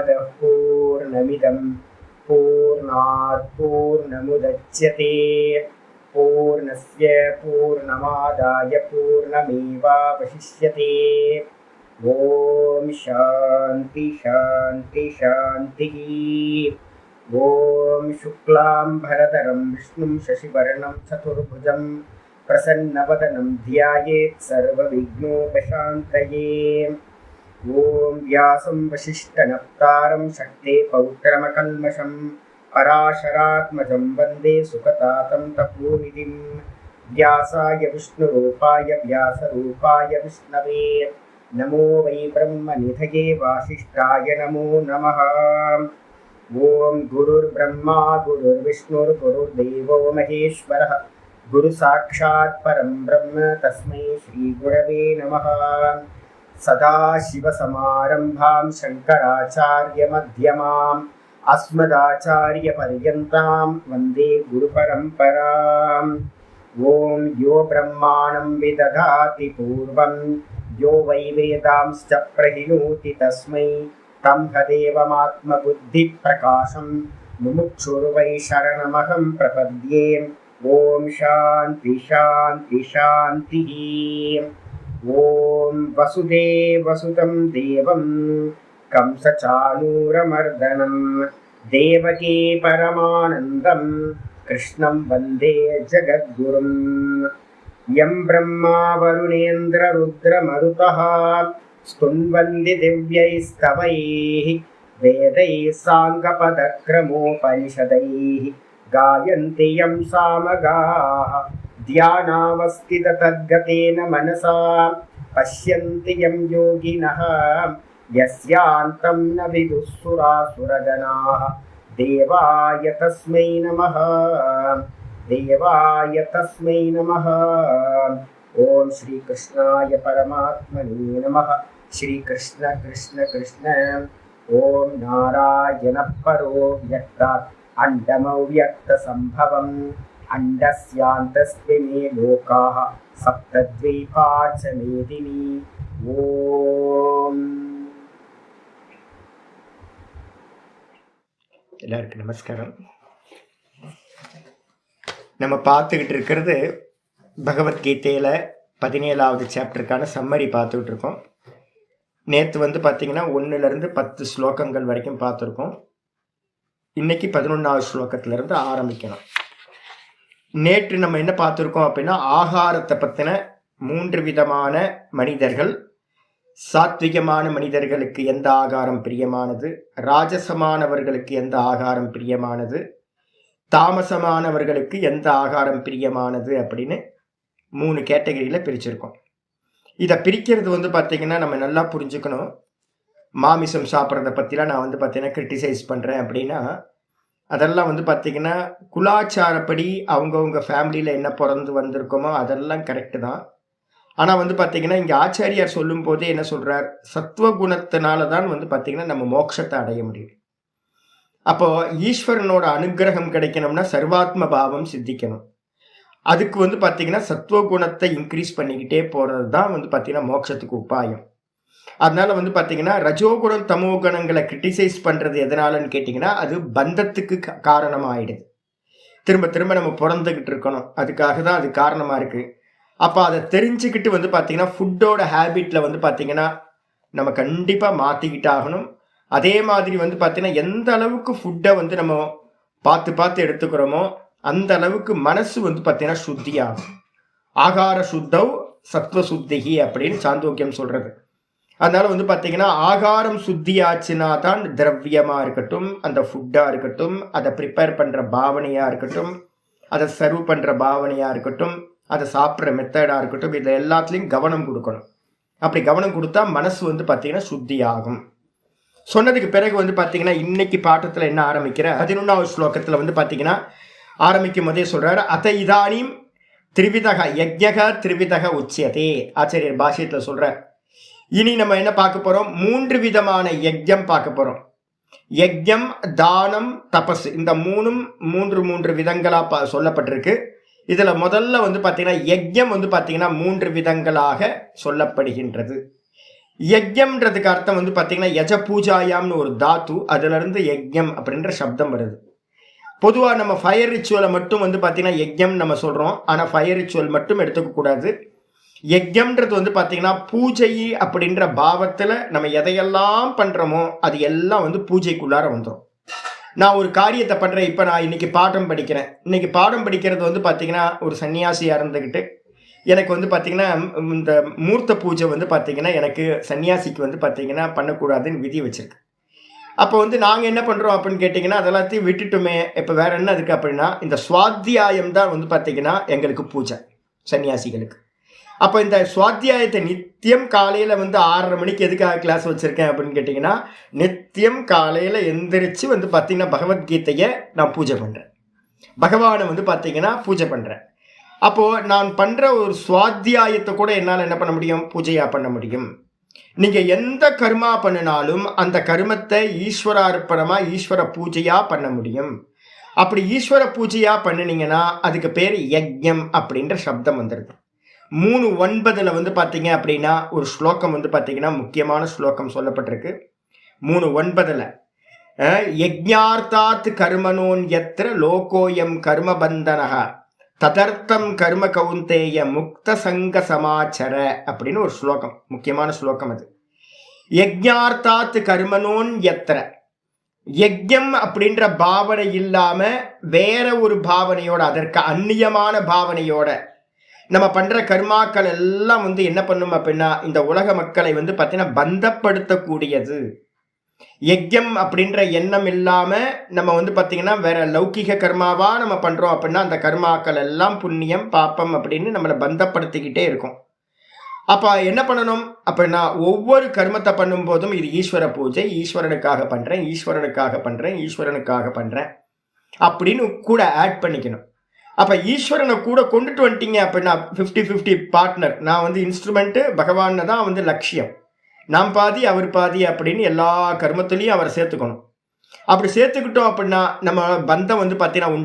पूर्णमदः पूर्णमिदं पूर्णात् पूर्णमुदच्यते पूर्णस्य पूर्णमादाय पूर्णमेवावशिष्यते। ॐ शान्ति शान्ति शान्तिः। ॐ शुक्लाम्बरधरं विष्णुं शशिवर्णं चतुर्भुजं प्रसन्नवदनं ध्यायेत् सर्वविघ्नोपशान्तये। ॐ व्यासं वसिष्ठनप्तारं शक्ते पौत्रमकल्मषं पराशरात्मजं वन्दे सुखतातं तपोनिधिं। व्यासाय विष्णुरूपाय व्यासरूपाय विष्णवे नमो वै ब्रह्मनिधये वासिष्ठाय नमो नमः। ॐ गुरुर्ब्रह्मा गुरुर्विष्णुर्गुरुर्देवो महेश्वरः गुरुसाक्षात् परं ब्रह्म तस्मै श्रीगुरवे नमः। सदाशिवसमारम्भां शङ्कराचार्यमध्यमाम् अस्मदाचार्यपर्यन्तां वन्दे गुरुपरम्पराम्। ॐ यो ब्रह्माणं विदधाति पूर्वं यो वै वेदांश्च प्रहिणोति तस्मै तदेवमात्मबुद्धिप्रकाशं मुमुक्षुर्वै शरणमहं प्रपद्ये। ॐ शान्ति शान्ति शान्तिः। ॐ वसुदेवसुतं देवं कंसचाणूरमर्दनं देवकी परमानन्दं कृष्णं वन्दे जगद्गुरुं। यं ब्रह्मा वरुणेन्द्ररुद्रमरुतः स्तुन्वन्ति दिव्यैस्तवैः वेदैः साङ्गपदक्रमोपनिषदैः गायन्ति यं सामगाः ध्यानावस्थिततद्गतेन मनसा पश्यन्ति यं योगिनः यस्यान्तं न विदुःसुरासुरगणाः। देवाय तस्मै नमः देवाय तस्मै नमः। ॐ श्रीकृष्णाय परमात्मने नमः। श्रीकृष्ण कृष्ण कृष्ण। ॐ नारायणः परो व्यक्तात् अण्डमव्यक्तसम्भवम् अण्डस्यान्तस्मिन् लोकाः सप्तद्वीपा च मेदिनी। ஓம். எல்லாருக்கும் நமஸ்காரம். நம்ம பார்த்துக்கிட்டு இருக்கிறது பகவத்கீதையில் 17வது சாப்டருக்கான சம்மரி பார்த்துக்கிட்டு இருக்கோம். நேற்று பார்த்தீங்கன்னா 1லேருந்து 10 ஸ்லோகங்கள் வரைக்கும் பார்த்துருக்கோம். இன்னைக்கு 11வது ஸ்லோகத்திலிருந்து ஆரம்பிக்கணும். நேற்று நம்ம என்ன பார்த்துருக்கோம் அப்படின்னா, ஆகாரத்தை பற்றின 3 விதமான மனிதர்கள். சாத்விகமான மனிதர்களுக்கு எந்த ஆகாரம் பிரியமானது, ராஜசமானவர்களுக்கு எந்த ஆகாரம் பிரியமானது, தாமசமானவர்களுக்கு எந்த ஆகாரம் பிரியமானது அப்படின்னு 3 கேட்டகரியில் பிரிச்சிருக்கோம். இதை பிரிக்கிறது பார்த்தீங்கன்னா நம்ம நல்லா புரிஞ்சுக்கணும். மாமிசம் சாப்பிட்றத பற்றிலாம் நான் பார்த்தீங்கன்னா கிரிட்டிசைஸ் பண்ணுறேன் அப்படின்னா, அதெல்லாம் பார்த்தீங்கன்னா குலாச்சாரப்படி அவங்கவுங்க ஃபேமிலியில் என்ன பிறந்து வந்திருக்கோமோ அதெல்லாம் கரெக்டு தான். ஆனால் பார்த்தீங்கன்னா இங்கே ஆச்சாரியார் சொல்லும் போதே என்ன சொல்கிறார், சத்துவகுணத்தினால தான் பார்த்தீங்கன்னா நம்ம மோட்சத்தை அடைய முடியும். அப்போ ஈஸ்வரனோட அனுகிரகம் கிடைக்கணும்னா சர்வாத்ம பாவம் சித்திக்கணும். அதுக்கு பார்த்தீங்கன்னா சத்துவகுணத்தை இன்க்ரீஸ் பண்ணிக்கிட்டே போகிறது தான் பார்த்தீங்கன்னா மோட்சத்துக்கு உபாயம். அதனால பார்த்தீங்கன்னா ரஜோகுணம் தமோகுணங்களை கிரிட்டிசைஸ் பண்ணுறது எதனாலன்னு கேட்டிங்கன்னா, அது பந்தத்துக்கு காரணமாகிடுது. திரும்ப திரும்ப நம்ம பிறந்துக்கிட்டு இருக்கணும், அதுக்காக தான் அது காரணமாக இருக்குது. அப்போ அதை தெரிஞ்சுக்கிட்டு பார்த்தீங்கன்னா ஃபுட்டோட ஹேபிட்டில் பார்த்தீங்கன்னா நம்ம கண்டிப்பாக மாற்றிக்கிட்டு ஆகணும். அதே மாதிரி பார்த்தீங்கன்னா எந்த அளவுக்கு ஃபுட்டை நம்ம பார்த்து எடுத்துக்கிறோமோ அந்த அளவுக்கு மனசு பார்த்தீங்கன்னா சுத்தியாகும். ஆகார சுத்தவ் சத்வ சுத்திகி அப்படின்னு சாந்தோக்கியம் சொல்கிறது. அதனால பார்த்தீங்கன்னா ஆகாரம் சுத்தியாச்சுன்னா தான் திரவியமாக இருக்கட்டும், அந்த ஃபுட்டாக இருக்கட்டும், அதை ப்ரிப்பேர் பண்ணுற பாவனையாக இருக்கட்டும், அதை சர்வ் பண்ணுற பாவனையாக இருக்கட்டும், அதை சாப்பிட்ற மெத்தடாக இருக்கட்டும், இதில் எல்லாத்துலேயும் கவனம் கொடுக்கணும். அப்படி கவனம் கொடுத்தா மனசு பார்த்தீங்கன்னா சுத்தி ஆகும். சொன்னதுக்கு பிறகு பார்த்தீங்கன்னா இன்னைக்கு பாட்டத்தில் என்ன ஆரம்பிக்கிற 11வது ஸ்லோகத்தில் பார்த்தீங்கன்னா ஆரம்பிக்கும் போதே சொல்கிறார், அத இதானியும் திரிவிதக யஜ்ஞக திரிவிதக உச்சியதே. ஆச்சாரியர் பாஷ்யத்தில் சொல்கிறார். இனி நம்ம என்ன பார்க்க போகிறோம், 3 விதமான யஜ்ஞம் பார்க்க போகிறோம். யஜ்ஞம், தானம், தபஸ், இந்த 3 விதங்களாக சொல்லப்பட்டிருக்கு. இதில் முதல்ல பார்த்தீங்கன்னா யஜ்ஞம் பார்த்தீங்கன்னா 3 விதங்களாக சொல்லப்படுகின்றது. யஜ்யம்ன்றதுக்கு அர்த்தம் வந்து பார்த்தீங்கன்னா யஜ பூஜாயாம்னு ஒரு தாத்து, அதுலேருந்து யஜ்யம் அப்படின்ற சப்தம் வருது. பொதுவாக நம்ம ஃபயர் ரிச்சுவலை மட்டும் வந்து பார்த்தீங்கன்னா யஜ்யம் நம்ம சொல்கிறோம். ஆனால் ஃபயர் ரிச்சுவல் மட்டும் எடுத்துக்க கூடாது. யஜ்யம்ன்றது வந்து பார்த்தீங்கன்னா பூஜை அப்படின்ற பாவத்தில் நம்ம எதையெல்லாம் பண்ணுறோமோ அது எல்லாம் வந்து பூஜைக்குள்ளார வந்துடும். நான் ஒரு காரியத்தை பண்ணுறேன். இப்போ நான் இன்னைக்கு பாடம் படிக்கிறேன். இன்னைக்கு பாடம் படிக்கிறது வந்து பார்த்தீங்கன்னா ஒரு சன்னியாசியாக இருந்துக்கிட்டு எனக்கு வந்து பார்த்தீங்கன்னா இந்த மூர்த்த பூஜை வந்து பார்த்தீங்கன்னா எனக்கு சன்னியாசிக்கு வந்து பார்த்தீங்கன்னா பண்ணக்கூடாதுன்னு விதி வச்சிருக்கு. அப்போ வந்து நாங்கள் என்ன பண்ணுறோம் அப்படின்னு கேட்டிங்கன்னா அதெல்லாத்தையும் விட்டுட்டுமே. இப்போ வேற என்ன இருக்குது அப்படின்னா இந்த சுவாத்தியாயம் தான் வந்து பார்த்தீங்கன்னா எங்களுக்கு பூஜை சன்னியாசிகளுக்கு. அப்போ இந்த சுவாத்தியாயத்தை நித்தியம் காலையில் வந்து 6:30 மணிக்கு எதுக்காக கிளாஸ் வச்சுருக்கேன் அப்படின்னு கேட்டிங்கன்னா நித்தியம் காலையில் எந்திரிச்சு வந்து பார்த்தீங்கன்னா பகவத்கீதையை நான் பூஜை பண்ணுறேன். பகவானை வந்து பார்த்தீங்கன்னா பூஜை பண்ணுறேன். அப்போது நான் பண்ணுற ஒரு சுவாத்தியாயத்தை கூட என்னால் என்ன பண்ண முடியும்? பூஜையாக பண்ண முடியும். நீங்கள் எந்த கர்மா பண்ணினாலும் அந்த கர்மத்தை ஈஸ்வரார்ப்பணமாக ஈஸ்வர பூஜையாக பண்ண முடியும். அப்படி ஈஸ்வர பூஜையாக பண்ணினீங்கன்னா அதுக்கு பேர் யஜ்யம் அப்படின்ற சப்தம் வந்துடுது. 3:9 வந்து பார்த்தீங்க அப்படின்னா ஒரு ஸ்லோகம் வந்து பார்த்தீங்கன்னா முக்கியமான ஸ்லோகம் சொல்லப்பட்டிருக்கு. 3:9 யஜ்ஞார்த்தாத் கர்மனோன் யத்ர லோகோயம் கர்மபந்தனஹ ததர்த்தம் கர்ம கவுந்தேய முக்த சங்க சமாச்சர அப்படின்னு ஒரு ஸ்லோகம், முக்கியமான ஸ்லோகம் அது. யஜ்ஞார்த்தாத் கர்மனோன் யத்ர, யஜ்யம் அப்படின்ற பாவனை இல்லாம வேற ஒரு பாவனையோட, அதற்கு அந்நியமான பாவனையோட நம்ம பண்ற கர்மாக்கள் எல்லாம் வந்து என்ன பண்ணும் அப்படின்னா இந்த உலக மக்களை வந்து பார்த்தீங்கன்னா பந்தப்படுத்தக்கூடியது. யஜ்யம் அப்படின்ற எண்ணம் இல்லாம நம்ம வந்து பார்த்தீங்கன்னா வேற லௌகிக கர்மாவா நம்ம பண்றோம் அப்படின்னா அந்த கர்மாக்கள் எல்லாம் புண்ணியம் பாப்பம் அப்படின்னு நம்மளை பந்தப்படுத்திக்கிட்டே இருக்கும். அப்ப என்ன பண்ணணும் அப்படின்னா ஒவ்வொரு கர்மத்தை பண்ணும் போதும் இது ஈஸ்வர பூஜை, ஈஸ்வரனுக்காக பண்றேன், ஈஸ்வரனுக்காக பண்றேன், ஈஸ்வரனுக்காக பண்றேன் அப்படின்னு கூட ஆட் பண்ணிக்கணும். அப்ப ஈஸ்வரனை கூட கொண்டுட்டு வந்துட்டீங்க அப்படின்னா 50-50 பார்ட்னர். நான் வந்து இன்ஸ்ட்ருமெண்ட்டு, பகவான் தான் வந்து லட்சியம். நாம் பாதி அவர் பாதி அப்படின்னு எல்லா கர்மத்திலையும் அவரை சேர்த்துக்கணும். அப்படி சேர்த்துக்கிட்டோம் அப்படின்னா நம்ம பந்தம் வந்து பார்த்தீங்கன்னா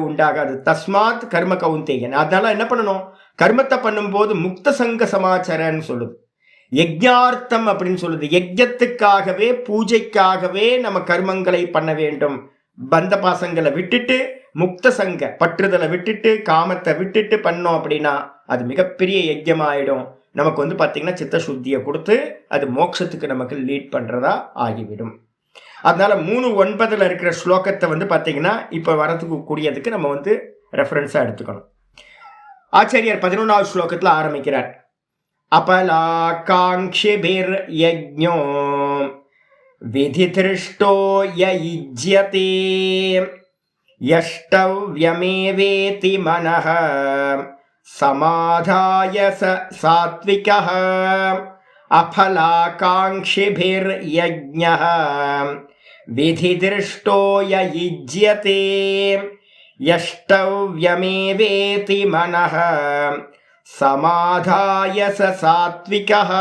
உண்டாகாது. தஸ்மாத் கர்ம கவுந்தேயன். அதனால என்ன பண்ணணும்? கர்மத்தை பண்ணும்போது முக்த சங்க சமாச்சாரன்னு சொல்லுது. யஜ்ஞார்த்தம் அப்படின்னு சொல்லுது. யஜ்ஞத்துக்காகவே பூஜைக்காகவே நம்ம கர்மங்களை பண்ண வேண்டும். பந்த பாசங்களை விட்டுட்டு முக்த சங்க பற்றுதலை விட்டுட்டு காமத்தை விட்டுட்டு பண்ணோம் அப்படின்னா அது மிகப்பெரிய யஜ்யமாயிடும். நமக்கு வந்து பார்த்தீங்கன்னா சித்த சுத்தியை கொடுத்து அது மோட்சத்துக்கு நமக்கு லீட் பண்ணுறதா ஆகிவிடும். அதனால 3:9 இருக்கிற ஸ்லோகத்தை வந்து பார்த்தீங்கன்னா இப்போ வரதுக்கு கூடியதுக்கு நம்ம வந்து ரெஃபரன்ஸாக எடுத்துக்கணும். ஆச்சாரியர் 11வது ஸ்லோகத்தில் ஆரம்பிக்கிறார். அபலாகாங்ஷிபிர் யஜ்ஞோ விதிதிருஷ்டோ யயுஜ்யதே யஷ்டவ்யமேவேதி மனஹ சமாதாய சாத்விகः அபலாகாங்ஷிபிர் யஜ்ஞः விதிதிருஷ்டோ யயுஜ்யதே யஷ்டவ்யமேவேதி மனஹ சமாதாய சாத்விகः.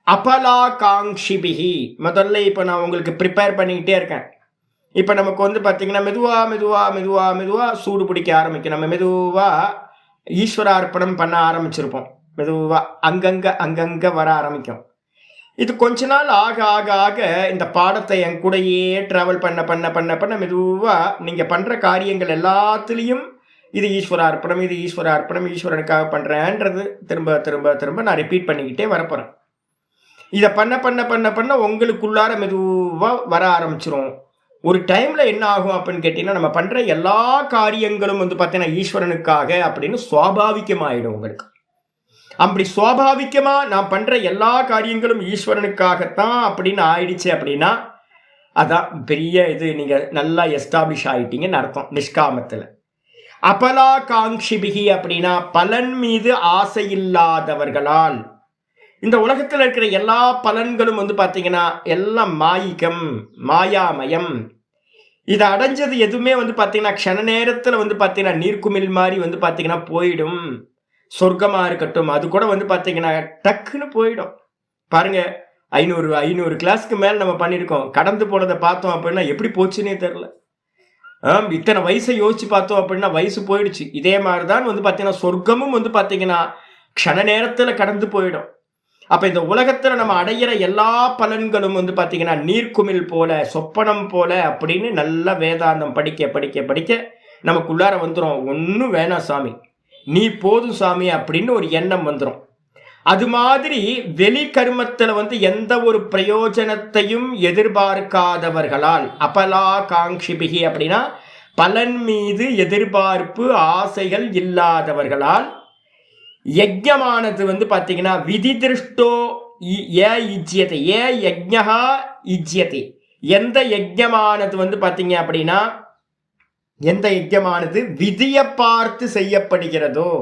அபலாகாங்ஷிபிஹி முதல்ல இப்போ நான் உங்களுக்கு ப்ரிப்பேர் பண்ணிக்கிட்டே இருக்கேன். இப்போ நமக்கு வந்து பார்த்தீங்கன்னா மெதுவாக சூடு பிடிக்க ஆரம்பிக்கும். நம்ம மெதுவாக ஈஸ்வரார்ப்பணம் பண்ண ஆரம்பிச்சிருப்போம். மெதுவாக அங்கங்கே வர ஆரம்பிக்கும். இது கொஞ்ச நாள் ஆக ஆக ஆக இந்த பாடத்தை என் கூடயே ட்ராவல் பண்ண மெதுவாக நீங்கள் பண்ணுற காரியங்கள் எல்லாத்துலேயும் இது ஈஸ்வரார்ப்பணம், இது ஈஸ்வரார்ப்பணம், ஈஸ்வரனுக்காக பண்ணுறேன்றது திரும்ப திரும்ப திரும்ப நான் ரிப்பீட் பண்ணிக்கிட்டே வரப்போகிறேன். இதை பண்ண உங்களுக்குள்ளார மெதுவாக வர ஆரம்பிச்சிரும். ஒரு டைமில் என்ன ஆகும் அப்படின்னு கேட்டிங்கன்னா நம்ம பண்ணுற எல்லா காரியங்களும் வந்து பார்த்தீங்கன்னா ஈஸ்வரனுக்காக அப்படின்னு சுவாபாவிகமாகிடும் உங்களுக்கு. அப்படி சுவாபாவிகமாக நான் பண்ணுற எல்லா காரியங்களும் ஈஸ்வரனுக்காகத்தான் அப்படின்னு ஆயிடுச்சு அப்படின்னா அதான் பெரிய இது, நீங்கள் நல்லா எஸ்டாப்ளிஷ் ஆகிட்டீங்கன்னு அர்த்தம் நிஷ்காமத்தில். அபலாகாங்ஷிபிகி அப்படின்னா பலன் மீது ஆசை இல்லாதவர்களால். இந்த உலகத்தில் இருக்கிற எல்லா பலன்களும் வந்து பார்த்தீங்கன்னா எல்லாம் மாயிகம், மாயாமயம். இதை அடைஞ்சது எதுவுமே வந்து பார்த்தீங்கன்னா க்ஷண நேரத்தில் வந்து பார்த்தீங்கன்னா நீர்க்குமிழ் மாதிரி வந்து பார்த்தீங்கன்னா போயிடும். சொர்க்கமாக இருக்கட்டும் அது கூட வந்து பார்த்தீங்கன்னா டக்குன்னு போயிடும். பாருங்க, 500 கிளாஸ்க்கு மேலே நம்ம பண்ணியிருக்கோம். கடந்து போனதை பார்த்தோம் அப்படின்னா எப்படி போச்சுன்னே தெரில. இத்தனை வயசை யோசிச்சு பார்த்தோம் அப்படின்னா வயசு போயிடுச்சு. இதே மாதிரி தான் வந்து பார்த்தீங்கன்னா சொர்க்கமும் வந்து பார்த்தீங்கன்னா க்ஷண நேரத்தில் கடந்து போயிடும். அப்ப இந்த உலகத்துல நம்ம அடையிற எல்லா பலன்களும் வந்து பாத்தீங்கன்னா நீர்க்குமிழ் போல, சொப்பனம் போல அப்படின்னு நல்லா வேதாந்தம் படிக்க படிக்க படிக்க நமக்குள்ளார வந்துடும். ஒன்றும் வேணாம் சாமி, நீ போதும் சாமி அப்படின்னு ஒரு எண்ணம் வந்துடும். அது மாதிரி வெளி கர்மத்துல வந்து எந்த ஒரு பிரயோஜனத்தையும் எதிர்பார்க்காதவர்களால், அபலா காங்கிபிகி அப்படின்னா பலன் மீது எதிர்பார்ப்பு ஆசைகள் இல்லாதவர்களால் யஜ்ஞமானது வந்து பாத்தீங்கன்னா விதி திருஷ்டோ இஜ்யத்தை யஜ்ஞா இஜ்யத்தை. எந்த யஜ்ஞமானது வந்து பாத்தீங்க அப்படின்னா எந்த யஜ்ஞமானது விதியை பார்த்து செய்யப்படுகிறதோ.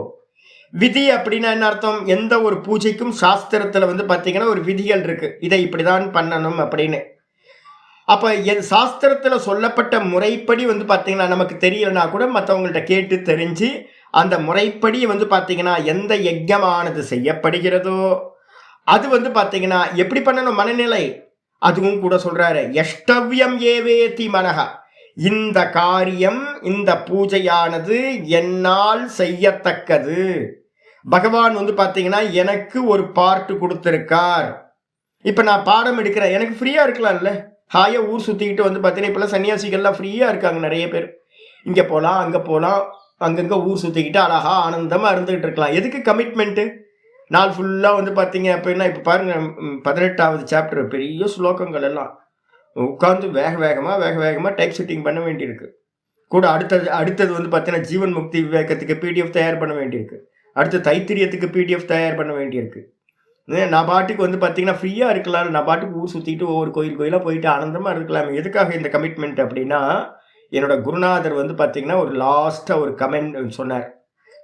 விதி அப்படின்னா என்ன அர்த்தம்? எந்த ஒரு பூஜைக்கும் சாஸ்திரத்துல வந்து பாத்தீங்கன்னா ஒரு விதிகள் இருக்கு, இதை இப்படிதான் பண்ணணும் அப்படின்னு. அப்ப சாஸ்திரத்துல சொல்லப்பட்ட முறைப்படி வந்து பாத்தீங்கன்னா நமக்கு தெரியலனா கூட மற்றவங்கள்ட்ட கேட்டு தெரிஞ்சு அந்த முறைப்படி வந்து பாத்தீங்கன்னா எந்த யஜ்ஞமானது செய்யப்படுகிறதோ அது வந்து பாத்தீங்கன்னா எப்படி பண்ணணும் மனநிலை, அதுவும் கூட சொல்றாரு. எஷ்டவ்யம் ஏவேதி மனஹா, இந்த காரியம் இந்த பூஜையானது என்னால் செய்யத்தக்கது. பகவான் வந்து பாத்தீங்கன்னா எனக்கு ஒரு பார்ட் கொடுத்திருக்கார். இப்ப நான் பாடம் எடுக்கிறேன், எனக்கு ஃப்ரீயா இருக்கலாம்ல, ஹாயா ஊர் சுத்திக்கிட்டு வந்து பாத்தீங்கன்னா இப்பெல்லாம் சன்னியாசிகள்லாம் ஃப்ரீயா இருக்காங்க நிறைய பேர். இங்க போலாம் அங்க போலாம், அங்கங்க ஊர் சுத்திக்கிட்டு அழகா ஆனந்தமா இருந்துகிட்டு இருக்கலாம். எதுக்கு கமிட்மெண்ட்டு? நாள் ஃபுல்லா வந்து பாத்தீங்க அப்படின்னா இப்ப பாருங்க 18வது சாப்டர் பெரிய ஸ்லோகங்கள் எல்லாம் உட்காந்து வேக வேகமா டைப் செட்டிங் பண்ண வேண்டியிருக்கு. கூட அடுத்தது வந்து பார்த்தீங்கன்னா ஜீவன் முக்தி விவேகத்துக்கு பிடிஎஃப் தயார் பண்ண வேண்டியிருக்கு. அடுத்து தைத்திரியத்துக்கு பிடிஎஃப் தயார் பண்ண வேண்டியிருக்கு. நான் பாட்டுக்கு வந்து பார்த்தீங்கன்னா ஃப்ரீயாக இருக்கலாம், நான் பாட்டுக்கு ஊர் சுற்றிட்டு ஒவ்வொரு கோயிலாக போயிட்டு ஆனந்தமாக இருக்கலாம். எதுக்காக இந்த கமிட்மெண்ட் அப்படின்னா, என்னோட குருநாதர் வந்து பார்த்தீங்கன்னா ஒரு லாஸ்ட்டாக ஒரு கமெண்ட் சொன்னார்.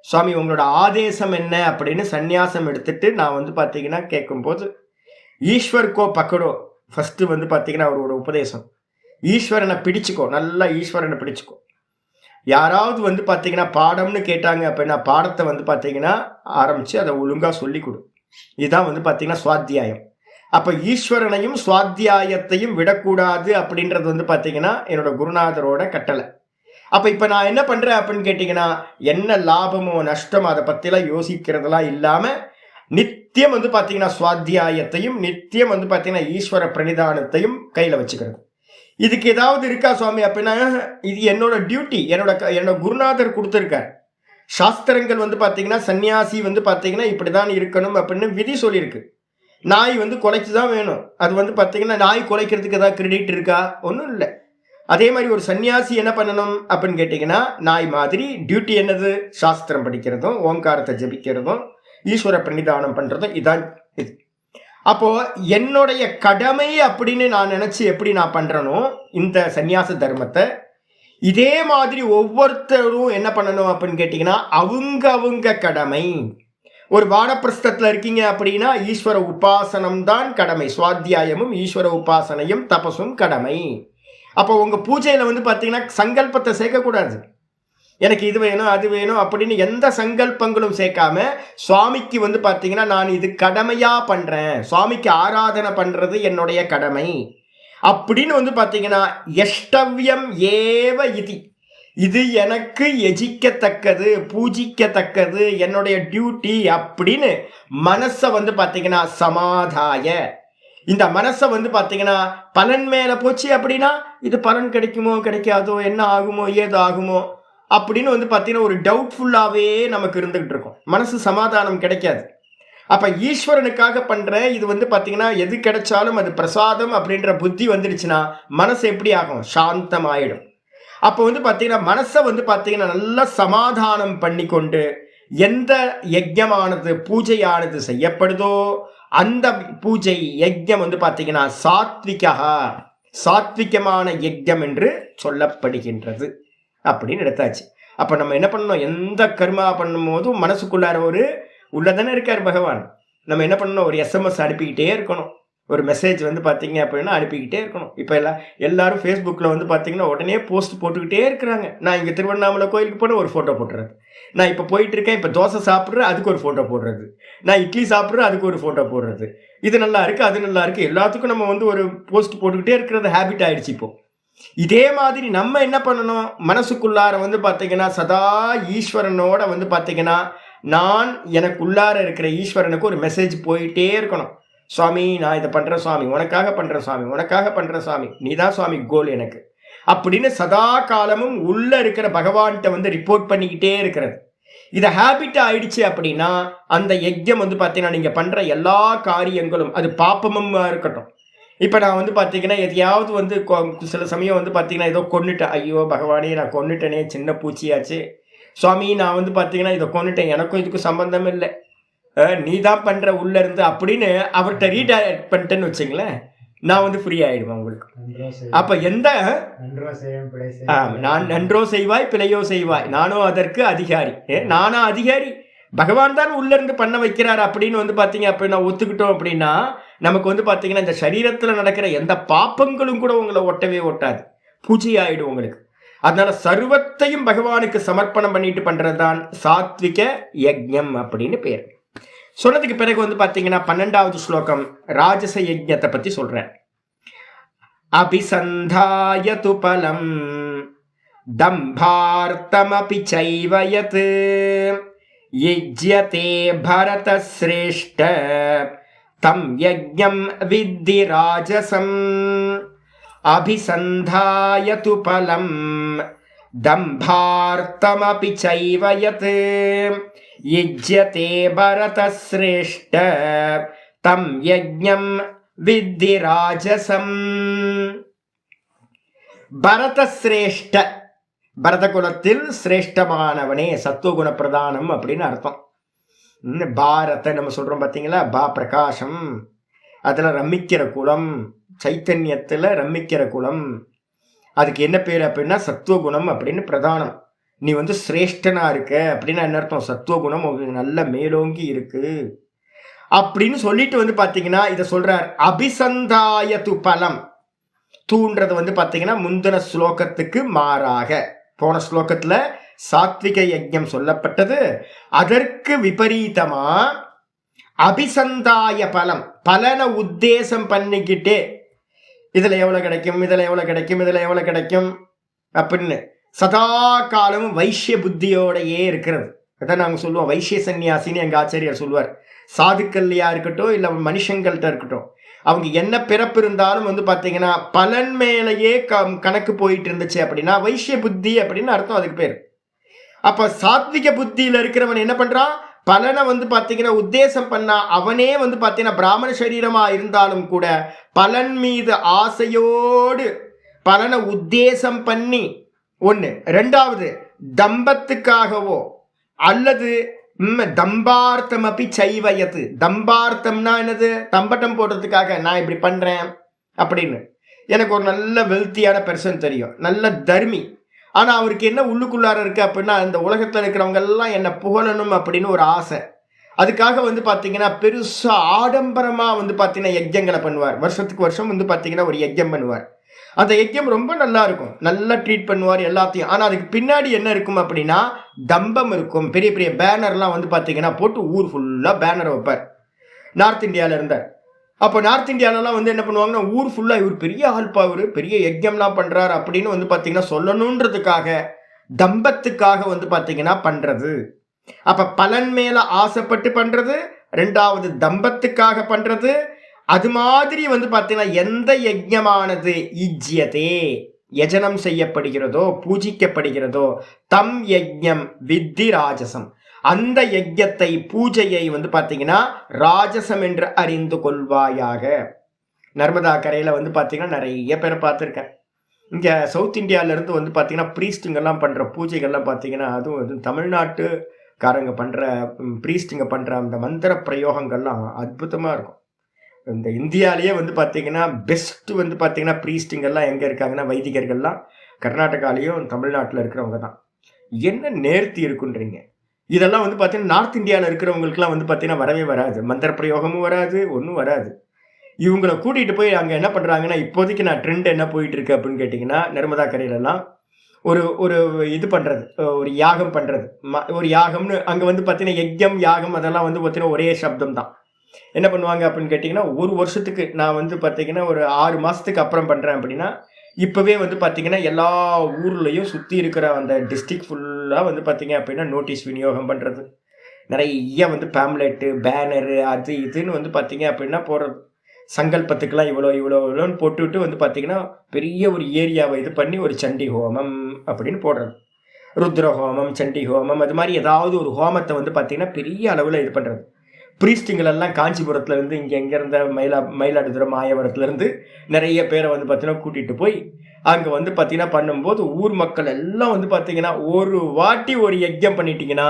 சுவாமி உங்களோட ஆதேசம் என்ன அப்படின்னு சந்நியாசம் எடுத்துட்டு நான் வந்து பார்த்தீங்கன்னா கேட்கும்போது, ஈஸ்வர் கோ பக்கடோ ஃபஸ்ட்டு வந்து பார்த்தீங்கன்னா அவரோட உபதேசம், ஈஸ்வரனை பிடிச்சிக்கோ, நல்லா ஈஸ்வரனை பிடிச்சிக்கோ. யாராவது வந்து பார்த்தீங்கன்னா பாடம்னு கேட்டாங்க அப்படின்னா பாடத்தை வந்து பார்த்தீங்கன்னா ஆரம்பித்து அதை ஒழுங்காக சொல்லி கொடு. இதுதான் வந்து பார்த்தீங்கன்னா சுவாத்தியாயம். அப்போ ஈஸ்வரனையும் சுவாத்தியாயத்தையும் விடக்கூடாது அப்படின்றது வந்து பார்த்தீங்கன்னா என்னோட குருநாதரோட கட்டளை. அப்போ இப்போ நான் என்ன பண்ணுறேன் அப்படின்னு கேட்டிங்கன்னா, என்ன லாபமோ நஷ்டமோ அதை பற்றிலாம் யோசிக்கிறதுலாம் இல்லாமல் நித்தியம் வந்து பார்த்தீங்கன்னா சுவாத்தியாயத்தையும் நித்தியம் வந்து பார்த்தீங்கன்னா ஈஸ்வர பிரணிதானத்தையும் கையில் வச்சுக்கிறது. இதுக்கு ஏதாவது இருக்கா சுவாமி அப்படின்னா, இது என்னோட டியூட்டி, என்னோட குருநாதர் கொடுத்துருக்கார். சாஸ்திரங்கள் வந்து பார்த்தீங்கன்னா சன்னியாசி வந்து பார்த்தீங்கன்னா இப்படி தான் இருக்கணும் அப்படின்னு விதி சொல்லியிருக்கு. நாய் வந்து குலைச்சு தான் வேணும். அது வந்து பார்த்தீங்கன்னா நாய் குலைக்கிறதுக்கு ஏதாவது கிரெடிட் இருக்கா? ஒன்றும் இல்லை. அதே மாதிரி ஒரு சன்னியாசி என்ன பண்ணணும் அப்படின்னு கேட்டிங்கன்னா, நாய் மாதிரி டியூட்டி என்னது? சாஸ்திரம் படிக்கிறதும் ஓங்காரத்தை ஜபிக்கிறதும் ஈஸ்வர பிரணிதானம் பண்ணுறதும் இதான் இது. அப்போ என்னுடைய கடமை அப்படின்னு நான் நினைச்சு எப்படி நான் பண்றேனோ இந்த சந்நியாச தர்மத்தை, இதே மாதிரி ஒவ்வொருத்தரும் என்ன பண்ணணும் அப்படின்னு கேட்டீங்கன்னா அவங்க கடமை. ஒரு வானப்பிரஸ்தத்துல இருக்கீங்க அப்படின்னா ஈஸ்வர உபாசனம் தான் கடமை. சுவாத்தியாயமும் ஈஸ்வர உபாசனையும் தபசும் கடமை. அப்போ உங்க பூஜையில வந்து பாத்தீங்கன்னா சங்கல்பத்தை சேர்க்கக்கூடாது. எனக்கு இது வேணும் அது வேணும் அப்படின்னு எந்த சங்கல்பங்களும் சேர்க்காம சுவாமிக்கு வந்து பார்த்தீங்கன்னா நான் இது கடமையா பண்றேன், சுவாமிக்கு ஆராதனை பண்றது என்னுடைய கடமை அப்படின்னு வந்து பார்த்தீங்கன்னா எஷ்டவ்யம் ஏவ இது எனக்கு எஜிக்கத்தக்கது பூஜிக்கத்தக்கது என்னுடைய டியூட்டி அப்படின்னு மனசை வந்து பார்த்தீங்கன்னா சமாதாய. இந்த மனசை வந்து பார்த்தீங்கன்னா பலன் மேல போச்சு அப்படின்னா இது பலன் கிடைக்குமோ கிடைக்காதோ, என்ன ஆகுமோ ஏதோ ஆகுமோ அப்படின்னு வந்து பார்த்தீங்கன்னா ஒரு டவுட்ஃபுல்லாகவே நமக்கு இருந்துகிட்டு இருக்கும். மனசு சமாதானம் கிடைக்காது. அப்போ ஈஸ்வரனுக்காக பண்ணுறேன், இது வந்து பார்த்தீங்கன்னா எது கிடைச்சாலும் அது பிரசாதம் அப்படின்ற புத்தி வந்துடுச்சுன்னா மனசு எப்படி ஆகும்? சாந்தம் ஆயிடும். அப்போ வந்து பார்த்தீங்கன்னா மனசை வந்து பார்த்தீங்கன்னா நல்லா சமாதானம் பண்ணி கொண்டு எந்த யஜ்ஞமானது பூஜையானது செய்யப்படுதோ அந்த பூஜை யஜ்ஞம் வந்து பார்த்தீங்கன்னா சாத்விகமான யஜ்ஞம் என்று சொல்லப்படுகின்றது அப்படின்னு எடுத்தாச்சு. அப்போ நம்ம என்ன பண்ணணும்? எந்த கர்மா பண்ணும் போதும் மனசுக்குள்ளார உள்ளதானே இருக்கார் பகவான். நம்ம என்ன பண்ணணும்? ஒரு எஸ்எம்எஸ் அனுப்பிக்கிட்டே இருக்கணும், ஒரு மெசேஜ் வந்து பார்த்தீங்க அப்படின்னா அனுப்பிக்கிட்டே இருக்கணும். இப்போ எல்லாரும் ஃபேஸ்புக்கில் வந்து பார்த்தீங்கன்னா உடனே போஸ்ட் போட்டுக்கிட்டே இருக்கிறாங்க. நான் இங்கே திருவண்ணாமலை கோயிலுக்கு போன ஒரு ஃபோட்டோ போட்டுறது, நான் இப்போ போயிட்டு இருக்கேன், இப்போ தோசை சாப்பிட்றேன் அதுக்கு ஒரு ஃபோட்டோ போடுறது, நான் இட்லி சாப்பிட்றேன் அதுக்கு ஒரு ஃபோட்டோ போடுறது, இது நல்லா இருக்குது அது நல்லா இருக்குது, எல்லாத்துக்கும் நம்ம வந்து ஒரு போஸ்ட் போட்டுக்கிட்டே இருக்கிறது ஹேபிட் ஆயிடுச்சு இப்போ. இதே மாதிரி நம்ம என்ன பண்ணணும்? மனசுக்குள்ளார வந்து பார்த்தீங்கன்னா சதா ஈஸ்வரனோட வந்து பார்த்தீங்கன்னா நான் எனக்கு உள்ளார இருக்கிற ஈஸ்வரனுக்கு ஒரு மெசேஜ் போயிட்டே இருக்கணும். சுவாமி நான் இதை பண்றேன் சுவாமி, உனக்காக பண்றேன் சுவாமி, உனக்காக பண்றேன் சுவாமி, நீதான் சுவாமி கோல் எனக்கு அப்படின்னு சதா காலமும் உள்ள இருக்கிற பகவான்கிட்ட வந்து ரிப்போர்ட் பண்ணிக்கிட்டே இருக்கிறது. இதை ஹேபிட் ஆயிடுச்சு அப்படின்னா அந்த யஜ்யம் வந்து பார்த்தீங்கன்னா நீங்க பண்ற எல்லா காரியங்களும் அது பாப்பமும் இருக்கட்டும். இப்போ நான் வந்து பார்த்தீங்கன்னா எதையாவது வந்து சில சமயம் வந்து பார்த்தீங்கன்னா ஏதோ கொன்னுட்டேன், ஐயோ பகவானே நான் கொன்னுட்டேனே, சின்ன பூச்சியாச்சு சுவாமி, நான் வந்து பார்த்தீங்கன்னா இதை கொன்னுட்டேன், எனக்கும் இதுக்கும் சம்பந்தம் இல்லை, நீ தான் பண்ற உள்ள இருந்து அப்படின்னு அவர்கிட்ட ரீடைரக்ட் பண்ணிட்டேன்னு வச்சுங்களேன், நான் வந்து ஃப்ரீ ஆயிடுவேன் உங்களுக்கு. அப்ப எந்த நான் நன்றோ செய்வாய் பிழையோ செய்வாய் நானோ அதற்கு அதிகாரி, நானா அதிகாரி, பகவான் தான் உள்ள இருந்து பண்ண வைக்கிறார் அப்படின்னு வந்து பாத்தீங்க அப்படின்னா ஒத்துக்கிட்டோம் அப்படின்னா நமக்கு வந்து பாத்தீங்கன்னா இந்த சரீரத்துல நடக்கிற எந்த பாப்பங்களும் கூட உங்களை ஒட்டவே ஒட்டாது, பூஜை ஆயிடும் உங்களுக்கு. அதனால சர்வத்தையும் பகவானுக்கு சமர்ப்பணம் பண்ணிட்டு பண்றதுதான் சாத்விக யஜ்ஞம் அப்படின்னு பேர். சொன்னதுக்கு பிறகு வந்து பாத்தீங்கன்னா 12வது ஸ்லோகம் ராஜச யஜ்ஞத்தை பத்தி சொல்றேன். அபிசந்தாயது பலம் தம்பார்த்தமபி சைவ யத் யஜ்யதே பரத ஸ்ரேஷ்ட தம் யஜ்ஞம் வித்தி ராஜசம். அபிசந்தாயது பலம் தம்பார்த்தமபி சைவ யத் யஜ்யதே பரத ஸ்ரேஷ்ட தம் யஜ்ஞம் வித்தி ராஜசம். பரத சிரேஷ்ட, பரத குலத்தில் சிரேஷ்டமானவனே, சத்துவகுண பிரதானம் அப்படின்னு அர்த்தம். பாரத நம்ம சொல்றோம் பார்த்தீங்களா, பா பிரகாசம், அதுல ரம்மிக்கிற குலம், சைத்தன்யத்துல ரம்மிக்கிற குலம், அதுக்கு என்ன பேர் அப்படின்னா சத்துவகுணம் அப்படின்னு பிரதானம். நீ வந்து சிரேஷ்டனா இருக்க அப்படின்னு என்ன அர்த்தம், சத்துவகுணம் உங்களுக்கு நல்ல மேலோங்கி இருக்கு அப்படின்னு சொல்லிட்டு வந்து பாத்தீங்கன்னா இதை சொல்றார். அபிசந்தாயது பலம், தூண்றது வந்து பாத்தீங்கன்னா முந்தின ஸ்லோகத்துக்கு மாறாக, போன ஸ்லோகத்துல சாத்விக யஜ்ஞம் சொல்லப்பட்டது, அதற்கு விபரீதமா அபிசந்தாய பலம், பலனை உத்தேசம் பண்ணிக்கிட்டே இதுல எவ்வளவு கிடைக்கும், இதுல எவ்வளவு கிடைக்கும், இதுல எவ்வளவு கிடைக்கும் அப்படின்னு சதா காலமும் வைஷ்ய புத்தியோடையே இருக்கிறது. அதான் நாங்க சொல்லுவோம் வைஷ்ய சன்னியாசின்னு எங்க ஆச்சாரியார் சொல்லுவார். சாதுக்கள்லையா இருக்கட்டும் இல்ல மனுஷங்கள்கிட்ட இருக்கட்டும், அவங்க என்ன பிறப்பு இருந்தாலும் வந்து பாத்தீங்கன்னா பலன் மேலேயே கணக்கு போயிட்டு இருந்துச்சு அப்படின்னா வைஷ்ய புத்தி அப்படின்னு அர்த்தம் அதுக்கு பேர். அப்ப சாத்விக புத்தியில இருக்கிறவன் என்ன பண்றான், பலனை வந்து பாத்தீங்கன்னா உத்தேசம் பண்ணா அவனே வந்து பாத்தீங்கன்னா பிராமண சரீரமா இருந்தாலும் கூட பலன் மீது ஆசையோடு பலனை உத்தேசம் பண்ணி ஒண்ணு, ரெண்டாவது தம்பத்துக்காகவோ அல்லது தம்பார்த்தம் அப்படி சைவயத்து, தம்பார்த்தம்னா என்னது, தம்பட்டம் போடுறதுக்காக நான் இப்படி பண்றேன் அப்படின்னு. எனக்கு ஒரு நல்ல வெல்த்தியான பெர்சன் தெரியும், நல்ல தர்மி, ஆனா அவருக்கு என்ன உள்ளுக்குள்ளார இருக்கு அப்படின்னா இந்த உலகத்துல இருக்கிறவங்க எல்லாம் என்ன புகழணும் அப்படின்னு ஒரு ஆசை. அதுக்காக வந்து பாத்தீங்கன்னா பெருசா ஆடம்பரமா வந்து பாத்தீங்கன்னா யஜ்யங்களை பண்ணுவார், வருஷத்துக்கு வருஷம் வந்து பாத்தீங்கன்னா ஒரு யஜ்யம் பண்ணுவார். அந்த யஜ்யம் ரொம்ப நல்லா இருக்கும், நல்லா ட்ரீட் பண்ணுவார் எல்லாத்தையும். ஆனா அதுக்கு பின்னாடி என்ன இருக்கும் அப்படின்னா தம்பம் இருக்கும். பெரிய பெரிய பேனர்லாம் வந்து பாத்தீங்கன்னா போட்டு ஊர் ஃபுல்லா பேனர் வைப்பார். நார்த் இந்தியால இருந்தார். அப்போ நார்த் இந்தியாலலாம் வந்து என்ன பண்ணுவாங்கன்னா ஊர் ஃபுல்லா இவர் பெரிய ஆள்பா, இவர் பெரிய யஜ்யம்லாம் பண்றாரு அப்படின்னு வந்து பாத்தீங்கன்னா சொல்லணுன்றதுக்காக, தம்பத்துக்காக வந்து பாத்தீங்கன்னா பண்றது. அப்ப பலன் மேல ஆசைப்பட்டு பண்றது, ரெண்டாவது தம்பத்துக்காக பண்றது. அது மாதிரி வந்து பார்த்தீங்கன்னா எந்த யஜ்ஞமானது இஜ்யதே யஜனம் செய்யப்படுகிறதோ பூஜிக்கப்படுகிறதோ தம் யஜ்ஞம் வித்தி ராஜசம், அந்த யஜ்ஞத்தை பூஜையை வந்து பார்த்தீங்கன்னா ராஜசம் என்று அறிந்து கொள்வாயாக. நர்மதா கரையில வந்து பார்த்தீங்கன்னா நிறைய பேரை பார்த்துருக்கேன். இங்கே சவுத் இந்தியாவிலேருந்து வந்து பார்த்தீங்கன்னா ப்ரீஸ்ட்டுங்கெல்லாம் பண்ணுற பூஜைகள்லாம் பார்த்தீங்கன்னா அதுவும் வந்து தமிழ்நாட்டுக்காரங்க பண்ணுற ப்ரீஸ்ட்டுங்க பண்ணுற அந்த மந்திர பிரயோகங்கள்லாம் அற்புதமாக இருக்கும். இந்த இந்தியாலேயே வந்து பார்த்தீங்கன்னா பெஸ்ட் வந்து பார்த்தீங்கன்னா ப்ரீஸ்ட்டுங்கெல்லாம் எங்கே இருக்காங்கன்னா வைதிகர்கள்லாம் கர்நாடகாலேயும் தமிழ்நாட்டில் இருக்கிறவங்க தான். என்ன நேர்த்தி இருக்குன்றீங்க. இதெல்லாம் வந்து பார்த்தீங்கன்னா நார்த் இந்தியாவில் இருக்கிறவங்களுக்குலாம் வந்து பார்த்தீங்கன்னா வரவே வராது, மந்திர பிரயோகமும் வராது, ஒன்றும் வராது. இவங்களை கூட்டிகிட்டு போய் அங்கே என்ன பண்ணுறாங்கன்னா இப்போதைக்கு நான் ட்ரெண்ட் என்ன போயிட்டு இருக்கு அப்படின்னு கேட்டிங்கன்னா நர்மதா கரையிலலாம் ஒரு ஒரு இது பண்ணுறது, ஒரு யாகம் பண்ணுறது. ஒரு யாகம்னு அங்கே வந்து பார்த்தீங்கன்னா யஜ்யம் யாகம் அதெல்லாம் வந்து பார்த்தீங்கன்னா ஒரே சப்தம் தான். என்ன பண்ணுவாங்க அப்படின்னு கேட்டிங்கன்னா ஒரு வருஷத்துக்கு நான் வந்து பார்த்தீங்கன்னா ஒரு 6 மாதத்துக்கு அப்புறம் பண்ணுறேன் அப்படின்னா இப்போவே வந்து பார்த்தீங்கன்னா எல்லா ஊர்லேயும் சுற்றி இருக்கிற அந்த டிஸ்ட்ரிக்ட் ஃபுல்லாக வந்து பார்த்தீங்க அப்படின்னா நோட்டீஸ் விநியோகம் பண்ணுறது, நிறைய வந்து பேம்லெட்டு, பேனரு, அது இதுன்னு வந்து பார்த்தீங்க அப்படின்னா போடுறது. சங்கல்பத்துக்கெல்லாம் இவ்வளோன்னு போட்டுவிட்டு வந்து பார்த்தீங்கன்னா, பெரிய ஒரு ஏரியாவை இது பண்ணி ஒரு சண்டி ஹோமம் அப்படின்னு போடுறது. ருத்ர ஹோமம், சண்டி ஹோமம், அது மாதிரி ஏதாவது ஒரு ஹோமத்தை வந்து பார்த்தீங்கன்னா பெரிய அளவில் இது பண்ணுறது. பிரீஸ்டுங்களெல்லாம் காஞ்சிபுரத்துலேருந்து இங்கே எங்கே இருந்த மயிலாடுதுறை மாயவரத்துலேருந்து நிறைய பேரை வந்து பார்த்தீங்கன்னா கூட்டிகிட்டு போய் அங்கே வந்து பார்த்தீங்கன்னா பண்ணும்போது ஊர் மக்கள் எல்லாம் வந்து பார்த்தீங்கன்னா ஒரு வாட்டி ஒரு யஜ்யம் பண்ணிட்டீங்கன்னா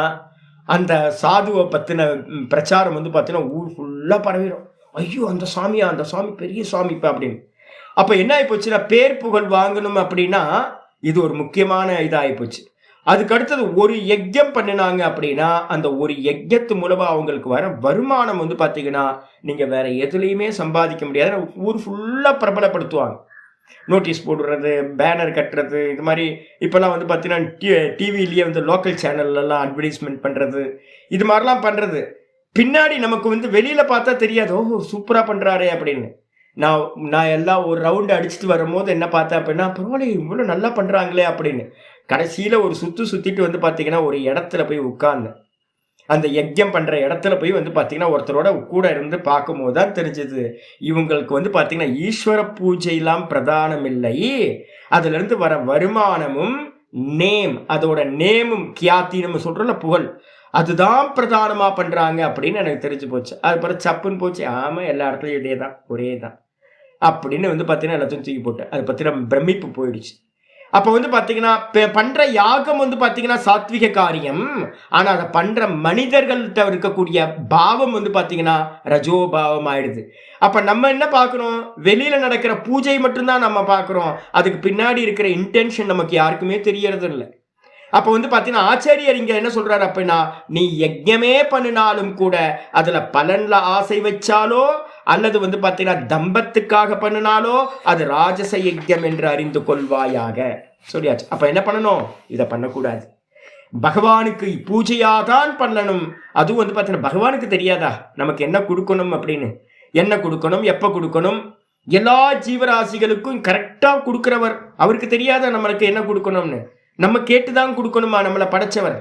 அந்த சாதுவை பற்றின பிரச்சாரம் வந்து பார்த்தீங்கன்னா ஊர் ஃபுல்லாக பரவிடும். ஐயோ அந்த சாமியா, அந்த சாமி பெரிய சாமிப்பா அப்படின்னு. அப்போ என்ன ஆகிப்போச்சுன்னா, பேர் புகழ் வாங்கணும் அப்படின்னா இது ஒரு முக்கியமான இதாகிப்போச்சு. அதுக்கு அடுத்தது ஒரு யஜ்யம் பண்ணினாங்க அப்படின்னா அந்த ஒரு யஜ்யத்து மூலமா அவங்களுக்கு வர வருமானம் வந்து பார்த்தீங்கன்னா நீங்கள் வேற எதுலேயுமே சம்பாதிக்க முடியாது. ஊர் ஃபுல்லாக பிரபலப்படுத்துவாங்க. நோட்டீஸ் போடுறது, பேனர் கட்டுறது, இது மாதிரி இப்போல்லாம் வந்து பார்த்தீங்கன்னா டிவிலேயே வந்து லோக்கல் சேனல்லாம் அட்வர்டைஸ்மெண்ட் பண்ணுறது, இது மாதிரிலாம் பண்ணுறது. பின்னாடி நமக்கு வந்து வெளியில் பார்த்தா தெரியாது, ஓ சூப்பராக பண்ணுறாரே அப்படின்னு. நான் எல்லாம் ஒரு ரவுண்டு அடிச்சுட்டு வரும்போது என்ன பார்த்தேன் அப்படின்னா, பரவாயில்ல இவ்வளோ நல்லா பண்ணுறாங்களே அப்படின்னு. கடைசியில் ஒரு சுற்றிட்டு வந்து பார்த்தீங்கன்னா ஒரு இடத்துல போய் உட்கார்ந்தேன். அந்த யஜ்யம் பண்ணுற இடத்துல போய் வந்து பார்த்தீங்கன்னா ஒருத்தரோட கூட இருந்து பார்க்கும்போது தான் தெரிஞ்சது, இவங்களுக்கு வந்து பார்த்தீங்கன்னா ஈஸ்வர பூஜையெல்லாம் பிரதானம் இல்லை, அதுலேருந்து வர வருமானமும் அதோட நேமும் கியாத்தின்னு சொல்கிறோம்ல புகழ், அதுதான் பிரதானமாக பண்ணுறாங்க அப்படின்னு எனக்கு தெரிஞ்சு போச்சு. அதுக்கப்புறம் சப்புன்னு போச்சு. ஆமாம் எல்லா இடத்துலையும் இதே தான், ஒரே தான் அப்படின்னு வந்து பார்த்தீங்கன்னா எல்லாத்தையும் தூக்கி போட்டு அதை பற்றின பிரமிப்பு போயிடுச்சு. அப்போ வந்து பார்த்தீங்கன்னா பண்ணுற யாகம் வந்து பார்த்தீங்கன்னா சாத்விக காரியம், ஆனால் அதை பண்ணுற மனிதர்கள்ட்ட இருக்கக்கூடிய பாவம் வந்து பார்த்தீங்கன்னா ரஜோபாவம் ஆயிடுது. அப்போ நம்ம என்ன பார்க்குறோம், வெளியில் நடக்கிற பூஜை மட்டும்தான் நம்ம பார்க்குறோம், அதுக்கு பின்னாடி இருக்கிற இன்டென்ஷன் நமக்கு யாருக்குமே தெரியறது இல்லை. அப்போ வந்து பார்த்தீங்கன்னா ஆச்சாரியர் இங்கே என்ன சொல்றாரு அப்படின்னா, நீ யஜ்யமே பண்ணினாலும் கூட அதில் பலன்ல ஆசை வச்சாலோ அல்லது வந்து பார்த்தீங்கன்னா தம்பத்துக்காக பண்ணினாலோ அது ராஜச யஜ்யம் என்று அறிந்து கொள்வாயாக சொல்லியாச்சு. அப்போ என்ன பண்ணணும், இதை பண்ணக்கூடாது. பகவானுக்கு பூஜையாதான் பண்ணணும். அதுவும் வந்து பார்த்தீங்கன்னா பகவானுக்கு தெரியாதா நமக்கு என்ன கொடுக்கணும் அப்படின்னு, என்ன கொடுக்கணும், எப்போ கொடுக்கணும், எல்லா ஜீவராசிகளுக்கும் கரெக்டாக கொடுக்குறவர். அவருக்கு தெரியாதா நம்மளுக்கு என்ன கொடுக்கணும்னு, நம்ம கேட்டுதான் கொடுக்கணுமா நம்மளை படைச்சவர்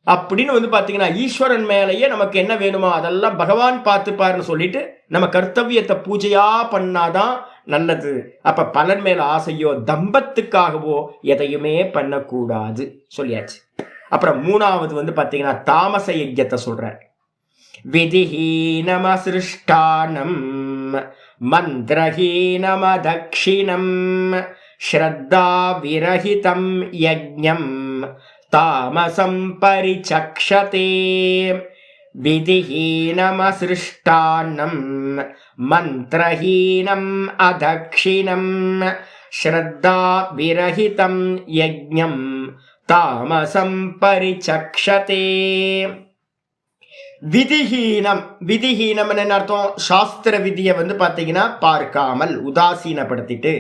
அப்படின்னு வந்து பார்த்தீங்கன்னா ஈஸ்வரன் மேலேயே நமக்கு என்ன வேணுமோ அதெல்லாம் பகவான் பார்த்துப்பாருன்னு சொல்லிட்டு நம்ம கர்த்தவியத்தை பூஜையா பண்ணாதான் நல்லது. அப்ப பலன் மேல ஆசையோ தம்பத்துக்காகவோ எதையுமே பண்ணக்கூடாது சொல்லியாச்சு. அப்புறம் மூணாவது வந்து பார்த்தீங்கன்னா தாமச யஜ்யத்தை சொல்றார். விதிஹீனம் அசிருஷ்டானம் மந்திரஹீனம் அதக்ஷிணம் ஸ்ரத்தா விரஹிதம் யஜ்ஞம் தாமசம் பரிசக்ஷதே. விதிஹீனம் அசிருஷ்டானம் மந்திரஹீனம் அதக்ஷிணம் ஸ்ரத்தா விரஹிதம் யஜ்ஞம் தாமசம் பரிசக்ஷதே. விதிஹீனம், விதிஹீனம் என்ன அர்த்தம், சாஸ்திர விதியை வந்து பார்த்தீங்கன்னா பார்க்காமல் உதாசீனப்படுத்திட்டு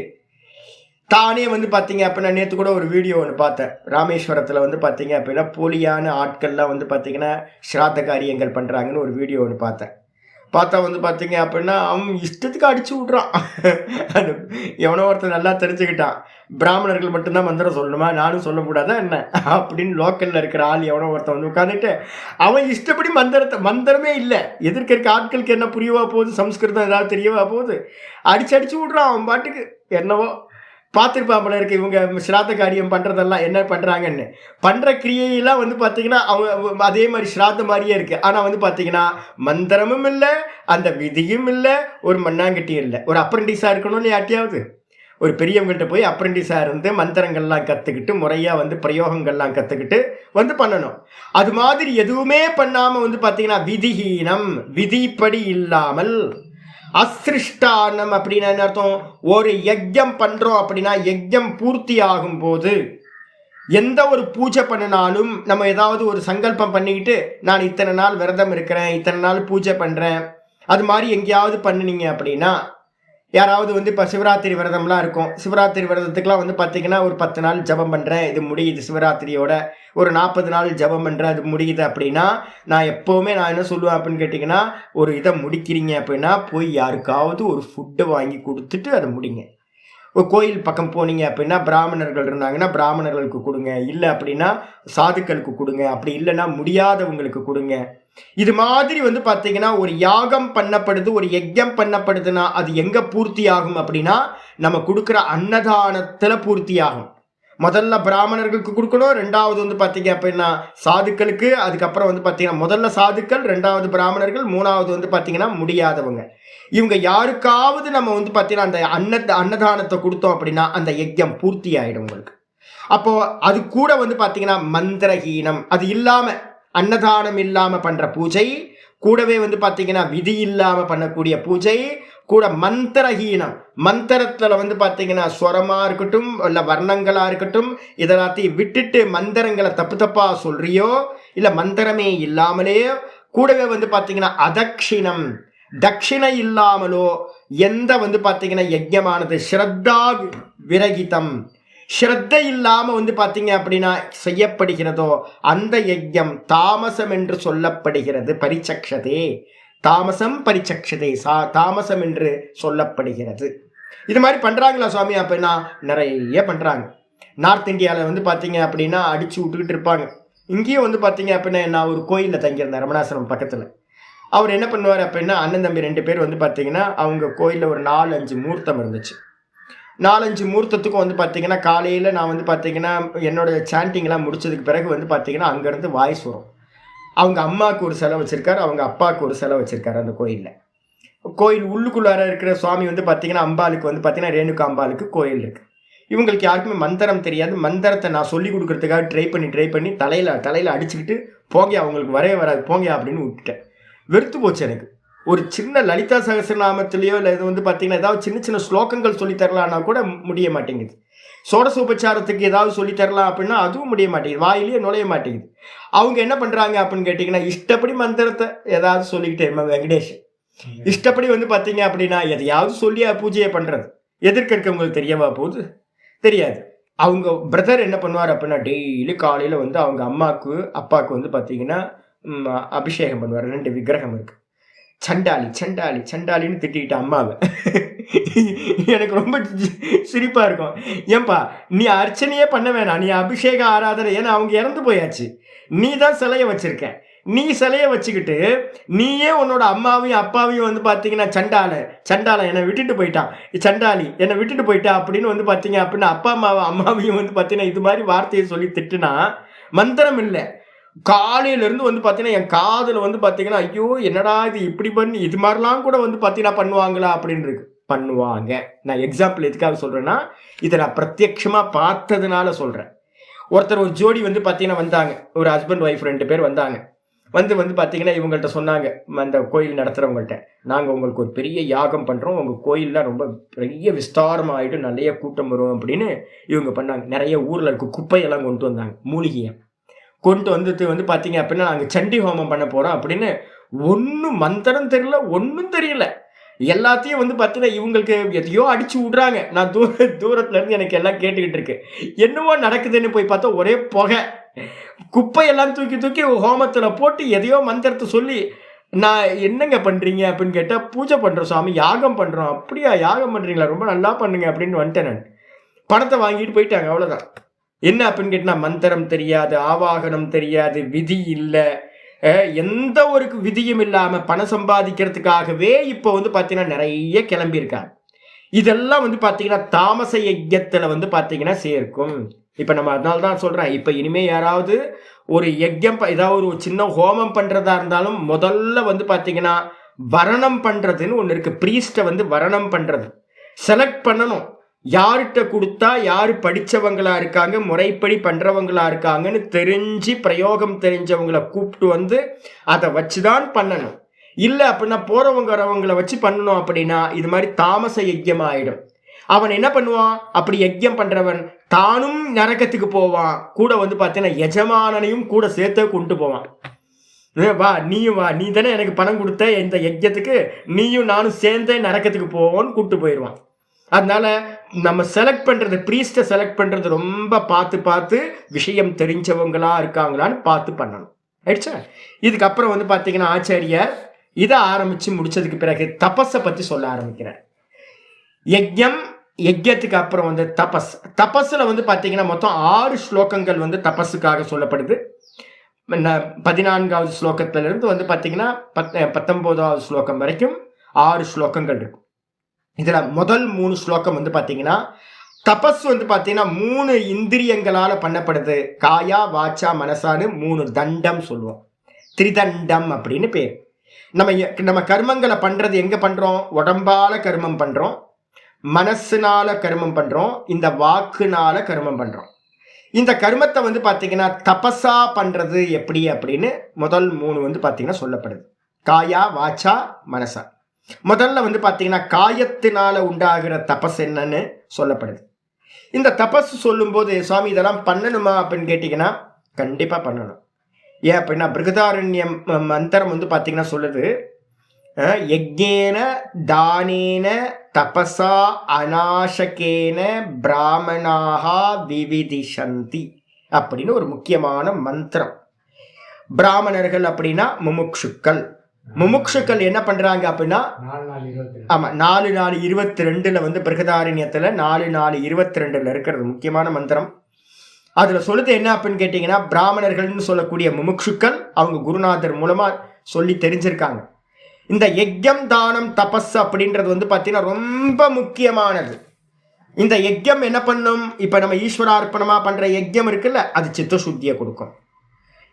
தானே வந்து பார்த்தீங்க அப்படின்னா, நேற்று கூட ஒரு வீடியோ ஒன்று பார்த்தேன். ராமேஸ்வரத்தில் வந்து பார்த்தீங்க அப்படின்னா போலியான ஆட்கள்லாம் வந்து பார்த்தீங்கன்னா ஸ்ராத்த காரியங்கள் பண்ணுறாங்கன்னு ஒரு வீடியோ ஒன்று பார்த்தா வந்து பார்த்தீங்க அப்படின்னா அவன் இஷ்டத்துக்கு அடிச்சு விட்றான். அது எவனோ ஒருத்தர் நல்லா தெரிஞ்சுக்கிட்டான், பிராமணர்கள் மட்டும்தான் மந்திரம் சொல்லணுமா, நானும் சொல்லக்கூடாதா என்ன அப்படின்னு லோக்கலில் இருக்கிற ஆள் எவனோ ஒருத்தன் வந்து உட்காந்துட்டு அவன் இஷ்டப்படி மந்திரமே இல்லை, எதிர்க்க இருக்க ஆட்களுக்கு என்ன புரியவா போகுது, சம்ஸ்கிருதம் ஏதாவது தெரியவா போகுது, அடிச்சு விட்றான் அவன் பாட்டுக்கு. என்னவோ பார்த்துருப்பாப்புல இருக்கு இவங்க ஸ்ராத்த காரியம் பண்ணுறதெல்லாம் என்ன பண்ணுறாங்கன்னு. பண்ணுற கிரியையெல்லாம் வந்து பார்த்தீங்கன்னா அவங்க அதே மாதிரி ஸ்ராத்த மாதிரியே இருக்குது. ஆனால் வந்து பார்த்தீங்கன்னா மந்திரமும் இல்லை, அந்த விதியும் இல்லை, ஒரு மண்ணாங்கட்டியும் இல்லை. ஒரு அப்ரெண்டிஸாக இருக்கணும் இல்லையா, யார்ட்டையாவது ஒரு பெரியவங்கள்ட்ட போய் அப்ரெண்டிஸாக இருந்து மந்திரங்கள்லாம் கற்றுக்கிட்டு முறையாக வந்து பிரயோகங்கள்லாம் கற்றுக்கிட்டு வந்து பண்ணணும். அது மாதிரி எதுவுமே பண்ணாமல் வந்து பார்த்தீங்கன்னா விதிஹீனம், விதிப்படி இல்லாமல். அசிருஷ்டானம் அப்படின்னா என்ன அர்த்தம், ஒரு யஜ்யம் பண்றோம் அப்படின்னா யஜ்யம் பூர்த்தி ஆகும் போது எந்த ஒரு பூஜை பண்ணினாலும் நம்ம ஏதாவது ஒரு சங்கல்பம் பண்ணிக்கிட்டு நான் இத்தனை நாள் விரதம் இருக்கிறேன், இத்தனை நாள் பூஜை பண்றேன், அது மாதிரி எங்கேயாவது பண்ணினீங்க அப்படின்னா, யாராவது வந்து இப்போ சிவராத்திரி விரதம்லாம் இருக்கும், சிவராத்திரி விரதத்துக்குலாம் வந்து பார்த்தீங்கன்னா ஒரு 10 நாள் ஜபம் பண்ணுறேன், இது முடியுது சிவராத்திரியோட, ஒரு 40 நாள் ஜபம் பண்ணுறேன், அது முடியுது அப்படின்னா நான் எப்போவுமே நான் என்ன சொல்லுவேன் அப்படின்னு கேட்டிங்கன்னா, ஒரு இதை முடிக்கிறீங்க அப்படின்னா போய் யாருக்காவது ஒரு ஃபுட்டை வாங்கி கொடுத்துட்டு அதை முடிங்க. ஒரு கோயில் பக்கம் போனீங்க அப்படின்னா பிராமணர்கள் இருந்தாங்கன்னா பிராமணர்களுக்கு கொடுங்க, இல்லை அப்படின்னா சாதுக்களுக்கு கொடுங்க, அப்படி இல்லைன்னா முடியாதவங்களுக்கு கொடுங்க. இது மாதிரி வந்து பார்த்தீங்கன்னா ஒரு யாகம் பண்ணப்படுது, ஒரு யஜ்யம் பண்ணப்படுதுன்னா அது எங்க பூர்த்தி ஆகும் அப்படின்னா நம்ம கொடுக்குற அன்னதானத்துல பூர்த்தி ஆகும். முதல்ல பிராமணர்களுக்கு கொடுக்கணும், ரெண்டாவது வந்து பார்த்தீங்க அப்படின்னா சாதுக்களுக்கு, அதுக்கப்புறம் வந்து பார்த்தீங்கன்னா முதல்ல சாதுக்கள், ரெண்டாவது பிராமணர்கள், மூணாவது வந்து பார்த்தீங்கன்னா முடியாதவங்க. இவங்க யாருக்காவது நம்ம வந்து பார்த்தீங்கன்னா அந்த அன்னதானத்தை கொடுத்தோம் அப்படின்னா அந்த யஜ்யம் பூர்த்தி ஆயிடும் உங்களுக்கு. அப்போ அது கூட வந்து பார்த்தீங்கன்னா மந்திரஹீனம், அது இல்லாம அன்னதானம் இல்லாம பண்ற பூஜை, கூடவே வந்து பார்த்தீங்கன்னா விதி இல்லாம பண்ணக்கூடிய பூஜை, கூட மந்திரஹீனம், மந்திரத்துல வந்து பார்த்தீங்கன்னா ஸ்வரமா இருக்கட்டும் இல்லை வர்ணங்களா இருக்கட்டும், இதெல்லாத்தையும் விட்டுட்டு மந்திரங்களை தப்பு தப்பா சொல்றியோ இல்லை மந்திரமே இல்லாமலே, கூடவே வந்து பார்த்தீங்கன்னா அதக்ஷிணம், தட்சிணை இல்லாமலோ எந்த வந்து பார்த்தீங்கன்னா யஜ்யமானது ஸ்ரத்தா விரகிதம், ஸ்ரத்தை இல்லாம வந்து பார்த்தீங்க அப்படின்னா செய்யப்படுகிறதோ அந்த யஜ்யம் தாமசம் என்று சொல்லப்படுகிறது. பரிச்சக்ஷதே, தாமசம் பரிச்சக்ஷதே, தாமசம் என்று சொல்லப்படுகிறது. இது மாதிரி பண்றாங்களா சுவாமி அப்படின்னா நிறைய பண்றாங்க. நார்த் இந்தியாவில் வந்து பார்த்தீங்க அப்படின்னா அடிச்சு விட்டுக்கிட்டு இருப்பாங்க. இங்கேயும் வந்து பார்த்தீங்க அப்படின்னா நான் ஒரு கோயிலில் தங்கியிருந்தேன் ரமணாசிரமம் பக்கத்தில். அவர் என்ன பண்ணுவார் அப்படின்னா அண்ணன் தம்பி 2 பேர் வந்து பார்த்தீங்கன்னா அவங்க கோயிலில் ஒரு 4-5 மூர்த்தம் இருந்துச்சு. 4-5 மூர்த்தத்துக்கும் வந்து பார்த்தீங்கன்னா காலையில் நான் வந்து பார்த்தீங்கன்னா என்னோட சாண்டிங்லாம் முடிச்சதுக்கு பிறகு வந்து பார்த்தீங்கன்னா அங்கேருந்து வாய்ஸ் வரும். அவங்க அம்மாவுக்கு ஒரு சிலை வச்சிருக்காரு, அவங்க அப்பாவுக்கு ஒரு சிலை வச்சிருக்காரு. அந்த கோயிலில் கோயில் உள்ளுக்குள்ளார இருக்கிற சுவாமி வந்து பார்த்தீங்கன்னா அம்பாளுக்கு வந்து பார்த்தீங்கன்னா ரேணுகா அம்பாளுக்கு கோயில் இருக்கு. இவங்களுக்கு யாருக்குமே மந்திரம் தெரியாது. மந்திரத்தை நான் சொல்லி கொடுக்கறதுக்காக ட்ரை பண்ணி தலையில் அடிச்சுக்கிட்டு போங்க, அவங்களுக்கு வரவே வராது போங்க அப்படின்னு விட்டுட்டேன். வெறுத்து போச்சு எனக்கு. ஒரு சின்ன லலிதா சகஸ்ரநாமத்திலேயோ இல்லை இது வந்து பார்த்தீங்கன்னா ஏதாவது சின்ன சின்ன ஸ்லோகங்கள் சொல்லித்தரலான்னா கூட முடிய மாட்டேங்குது. சோடச உபச்சாரத்துக்கு ஏதாவது சொல்லித்தரலாம் அப்படின்னா அதுவும் முடிய மாட்டேங்குது, வாயிலேயே நுழைய மாட்டேங்குது. அவங்க என்ன பண்ணுறாங்க அப்படின்னு கேட்டிங்கன்னா இஷ்டப்படி மந்திரத்தை ஏதாவது சொல்லிக்கிட்டே வெங்கடேஷ் இஷ்டப்படி வந்து பார்த்தீங்க அப்படின்னா எதையாவது சொல்லி பூஜையை பண்ணுறது. எதிர்க்க இருக்கவங்களுக்கு தெரியவா போகுது? தெரியாது. அவங்க பிரதர் என்ன பண்ணுவார் அப்படின்னா டெய்லி காலையில் வந்து அவங்க அம்மாவுக்கு அப்பாவுக்கு வந்து பார்த்தீங்கன்னா அபிஷேகம் பண்ணுவார். 2 விக்கிரகம் இருக்கு. சண்டாளி சண்டாளி சண்டாளின்னு திட்டிக்கிட்ட அம்மாவை எனக்கு ரொம்ப சிரிப்பாக இருக்கும். ஏன்பா நீ அர்ச்சனையே பண்ண வேணாம், நீ அபிஷேக ஆராதனை, ஏன்னா அவங்க இறந்து போயாச்சு, நீ தான் சிலையை வச்சிருக்க, நீ சிலையை வச்சுக்கிட்டு நீயே உன்னோட அம்மாவையும் அப்பாவையும் வந்து பார்த்தீங்கன்னா சண்டாளன் என்னை விட்டுட்டு போயிட்டான், சண்டாளி என்னை விட்டுட்டு போயிட்டா அப்படின்னு வந்து பார்த்தீங்க அப்படின்னா அப்பா அம்மாவையும் வந்து பார்த்தீங்கன்னா இது மாதிரி வார்த்தையை சொல்லி திட்டுனா மந்திரம் இல்லை. காலையிலேருந்து வந்து பார்த்தீங்கன்னா என் காதில் வந்து பார்த்தீங்கன்னா ஐயோ என்னடா இது இப்படி பண்ணி இது மாதிரிலாம் கூட வந்து பார்த்தீங்கன்னா பண்ணுவாங்களா அப்படின்னு இருக்கு. பண்ணுவாங்க. நான் எக்ஸாம்பிள் எதுக்காக சொல்கிறேன்னா இதை நான் பிரத்யட்சமாக பார்த்ததுனால சொல்கிறேன். ஒருத்தர் ஒரு ஜோடி வந்து பார்த்தீங்கன்னா வந்தாங்க, ஒரு ஹஸ்பண்ட் ஒய்ஃப் 2 பேர் வந்தாங்க. வந்து பார்த்தீங்கன்னா இவங்கள்ட்ட சொன்னாங்க, அந்த கோயில் நடத்துகிறவங்கள்ட்ட, நாங்கள் உங்களுக்கு ஒரு பெரிய யாகம் பண்ணுறோம், உங்கள் கோயிலெலாம் ரொம்ப பெரிய விஸ்தாரமாக ஆகிடும், நிறைய கூட்டம் வரும் அப்படின்னு இவங்க பண்ணாங்க. நிறைய ஊரில் இருக்க குப்பையெல்லாம் கொண்டு வந்தாங்க, மூலிகையை கொண்டு வந்து பார்த்தீங்க அப்படின்னா நாங்கள் சண்டி ஹோமம் பண்ண போகிறோம் அப்படின்னு. ஒன்றும் மந்திரம் தெரியல, ஒன்றும் தெரியல. எல்லாத்தையும் வந்து பார்த்தீங்கன்னா இவங்களுக்கு எதையோ அடிச்சு விட்றாங்க. நான் தூரத்துலேருந்து எனக்கு எல்லாம் கேட்டுக்கிட்டு இருக்கு. என்னவோ நடக்குதுன்னு போய் பார்த்தா ஒரே புகை, குப்பையெல்லாம் தூக்கி ஹோமத்தில் போட்டு எதையோ மந்திரத்தை சொல்லி, நான் என்னங்க பண்ணுறீங்க அப்படின்னு கேட்டால் பூஜை பண்ணுறோம் சாமி, யாகம் பண்ணுறோம். அப்படியா யாகம் பண்ணுறீங்களா, ரொம்ப நல்லா பண்ணுங்க அப்படின்னு வந்துட்டேன் நான். பணத்தை வாங்கிட்டு போயிட்டாங்க, அவ்வளோதான். என்ன அப்படின்னு கேட்டால் மந்திரம் தெரியாது, ஆவாகனம் தெரியாது, விதி இல்லை, எந்த ஒரு விதியும் இல்லாமல் பணம் சம்பாதிக்கிறதுக்காகவே இப்போ வந்து பார்த்தீங்கன்னா நிறைய கிளம்பியிருக்காங்க. இதெல்லாம் வந்து பார்த்தீங்கன்னா தாமச யஜ்யத்தில் வந்து பார்த்தீங்கன்னா சேர்க்கும். இப்போ நம்ம அதனால தான் சொல்கிறேன், இப்போ இனிமேல் யாராவது ஒரு யஜ்யம் ஏதாவது ஒரு சின்ன ஹோமம் பண்ணுறதா இருந்தாலும் முதல்ல வந்து பார்த்தீங்கன்னா வரணம் பண்ணுறதுன்னு ஒன்று இருக்குது. ப்ரீஸ்ட்டை வந்து வரணம் பண்ணுறது, செலக்ட் பண்ணணும். யார்கிட்ட கொடுத்தா யார் படித்தவங்களா இருக்காங்க, முறைப்படி பண்ணுறவங்களா இருக்காங்கன்னு தெரிஞ்சு பிரயோகம் தெரிஞ்சவங்களை கூப்பிட்டு வந்து அதை வச்சு தான் பண்ணணும். இல்லை அப்படின்னா போகிறவங்க வரவங்களை வச்சு பண்ணணும் அப்படின்னா இது மாதிரி தாமச யஜ்யம் ஆகிடும். அவன் என்ன பண்ணுவான், அப்படி யஜ்யம் பண்ணுறவன் தானும் நரகத்துக்கு போவான், கூட வந்து பார்த்தீங்கன்னா எஜமானனையும் கூட சேர்த்து கொண்டு போவான். வா நீயும் வா, நீ தானே எனக்கு பணம் கொடுத்த இந்த யஜ்யத்துக்கு, நீயும் நானும் சேர்ந்தே நரக்கத்துக்கு போவோன்னு கூப்பிட்டு போயிடுவான். அதனால நம்ம செலக்ட் பண்ணுறது, ப்ரீஸ்ட்டை செலக்ட் பண்ணுறது ரொம்ப பார்த்து விஷயம் தெரிஞ்சவங்களா இருக்காங்களான்னு பார்த்து பண்ணணும். ஆயிடுச்சா? இதுக்கப்புறம் வந்து பார்த்தீங்கன்னா ஆச்சாரியர் இதை ஆரம்பித்து முடிச்சதுக்கு பிறகு தபஸை பற்றி சொல்ல ஆரம்பிக்கிறார். யஜ்யம் யஜ்யத்துக்கு அப்புறம் வந்து தபஸ். தபஸ்ல வந்து பார்த்தீங்கன்னா மொத்தம் 6 ஸ்லோகங்கள் வந்து தபஸுக்காக சொல்லப்படுது. 14வது ஸ்லோகத்திலிருந்து வந்து பார்த்தீங்கன்னா 19வது ஸ்லோகம் வரைக்கும் 6 ஸ்லோகங்கள் இருக்கு. இதுல முதல் 3 ஸ்லோகம் வந்து பார்த்தீங்கன்னா தபஸ் வந்து பார்த்தீங்கன்னா 3 இந்திரியங்களால பண்ணப்படுது. காயா வாச்சா மனசான்னு 3 தண்டம் சொல்லுவோம். திரிதண்டம் அப்படின்னு பேர். நம்ம கர்மங்களை பண்றது எங்க பண்றோம்? உடம்பால கர்மம் பண்றோம், மனசுனால கர்மம் பண்றோம், இந்த வாக்குனால கர்மம் பண்றோம். இந்த கர்மத்தை வந்து பார்த்தீங்கன்னா தபஸா பண்றது எப்படி அப்படின்னு முதல் 3 வந்து பார்த்தீங்கன்னா சொல்லப்படுது. காயா வாச்சா மனசா. முதல்ல வந்து பார்த்தீங்கன்னா காயத்தினால உண்டாகிற தபஸ் என்னன்னு சொல்லப்படுது. இந்த தபஸ் சொல்லும்போது சுவாமி இதெல்லாம் பண்ணணுமா அப்படின்னு கேட்டீங்கன்னா கண்டிப்பா பண்ணணும். ஏன் அப்படின்னா பிருகதாரண்யம் மந்திரம் வந்து பார்த்தீங்கன்னா சொல்லுது, யஜ்ஞேன தானேன தபசா அநாசகேன பிராமணாஹா விவிதிஷந்தி அப்படின்னு ஒரு முக்கியமான மந்திரம். பிராமணர்கள் அப்படின்னா முமுக்ஷுக்கள். முமுக்ஷுக்கள் என்ன பண்றாங்க அப்படின்னா, ஆமா 4:4:22 வந்து பிருகதாரண்யத்துல 4:4:22 இருக்கிறது முக்கியமான மந்திரம். அதுல சொல்லுது என்ன அப்படின்னு கேட்டீங்கன்னா, பிராமணர்கள்னு சொல்லக்கூடிய முமுக்ஷுக்கள் அவங்க குருநாதர் மூலமா சொல்லி தெரிஞ்சிருக்காங்க. இந்த யஜ்யம் தானம் தபஸ் அப்படின்றது வந்து பார்த்தீங்கன்னா ரொம்ப முக்கியமானது. இந்த யஜ்யம் என்ன பண்ணும்? இப்ப நம்ம ஈஸ்வரார்ப்பணமா பண்ற யஜ்யம் இருக்குல்ல, அது சித்த சுத்தியை கொடுக்கும்.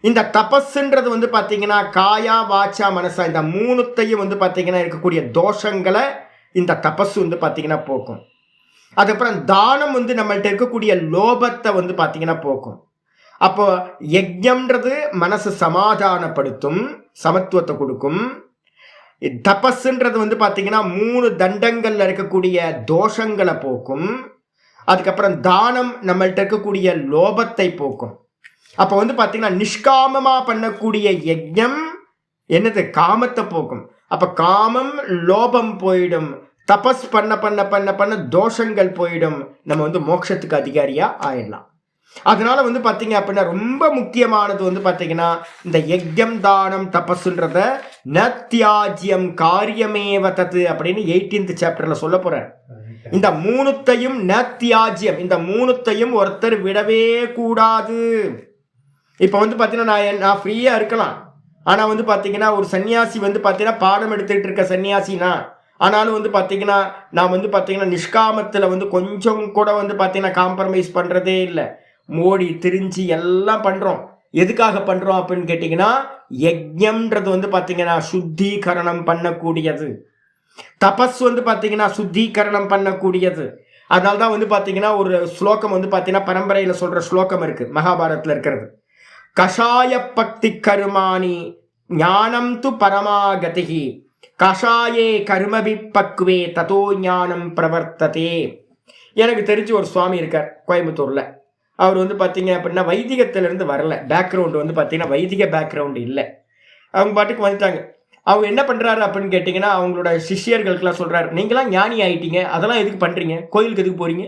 இந்த தபஸ்ன்றது வந்து பார்த்தீங்கன்னா காயா வாச்சா மனசா இந்த 3த்தையும் வந்து பார்த்தீங்கன்னா இருக்கக்கூடிய தோஷங்களை இந்த தபஸ் வந்து பார்த்தீங்கன்னா போக்கும். அதுக்கப்புறம் தானம் வந்து நம்மள்ட்ட இருக்கக்கூடிய லோபத்தை வந்து பார்த்தீங்கன்னா போக்கும். அப்போ யஜ்யம்ன்றது மனசு சமாதானப்படுத்தும், சமத்துவத்தை கொடுக்கும். தபஸ்ன்றது வந்து பார்த்தீங்கன்னா 3 தண்டங்கள்ல இருக்கக்கூடிய தோஷங்களை போக்கும். அதுக்கப்புறம் தானம் நம்மள்ட்ட இருக்கக்கூடிய லோபத்தை போக்கும். அப்போ வந்து பார்த்தீங்கன்னா நிஷ்காமமா பண்ணக்கூடிய யஜ்ஞம் என்னது? காமத்தை போக்கும். அப்ப காமம் லோபம் போயிடும். தபஸ் பண்ண பண்ண பண்ண பண்ண தோஷங்கள் போயிடும். நம்ம வந்து மோட்சத்துக்கு அதிகாரியா ஆயிடலாம். அதனால வந்து பார்த்தீங்க அப்படின்னா ரொம்ப முக்கியமானது வந்து பார்த்தீங்கன்னா இந்த யஜ்யம் தானம் தபஸ்ன்றத நத்தியாஜ்யம் காரியமேவ தத்து அப்படின்னு 18th சாப்டர்ல சொல்ல போறேன். இந்த 3த்தையும் நத்தியாஜ்யம், இந்த 3த்தையும் ஒருத்தர் விடவே கூடாது. இப்போ வந்து பார்த்தீங்கன்னா நான் ஃப்ரீயா இருக்கலாம். ஆனா வந்து பார்த்தீங்கன்னா ஒரு சன்னியாசி வந்து பார்த்தீங்கன்னா பாடம் எடுத்துக்கிட்டு இருக்க சன்னியாசினா, ஆனாலும் வந்து பார்த்தீங்கன்னா நான் வந்து பார்த்தீங்கன்னா நிஷ்காமத்தில் வந்து கொஞ்சம் கூட வந்து பார்த்தீங்கன்னா காம்ப்ரமைஸ் பண்ணுறதே இல்லை. மோடி திரிஞ்சு எல்லாம் பண்ணுறோம். எதுக்காக பண்ணுறோம் அப்படின்னு கேட்டிங்கன்னா, யஜ்ஞம்ன்றது வந்து பார்த்தீங்கன்னா சுத்தீகரணம் பண்ணக்கூடியது. தபஸ் வந்து பார்த்தீங்கன்னா சுத்தீகரணம் பண்ணக்கூடியது. அதனால தான் வந்து பார்த்தீங்கன்னா ஒரு ஸ்லோகம் வந்து பார்த்தீங்கன்னா பரம்பரையில் சொல்கிற ஸ்லோகம் இருக்குது, மகாபாரத்தில் இருக்கிறது. கஷாய பக்தி கருமானி ஞானம் து பரமாகதி கஷாயே கர்மபி பக்வே ததோ ஞானம் பிரவர்த்ததே. எனக்கு தெரிஞ்சு ஒரு சுவாமி இருக்கார் கோயம்புத்தூர்ல. அவர் வந்து பார்த்தீங்க அப்படின்னா வைதிகத்திலிருந்து வரல, பேக்ரவுண்டு வந்து பார்த்தீங்கன்னா வைதிக பேக்ரவுண்டு இல்லை. அவங்க பாட்டுக்கு வந்துட்டாங்க. அவங்க என்ன பண்ணுறாரு அப்படின்னு கேட்டிங்கன்னா, அவங்களோட சிஷியர்களுக்கெல்லாம் சொல்கிறாரு, நீங்களாம் ஞானி ஆகிட்டீங்க, அதெல்லாம் எதுக்கு பண்ணுறீங்க? கோயிலுக்கு எதுக்கு போகிறீங்க?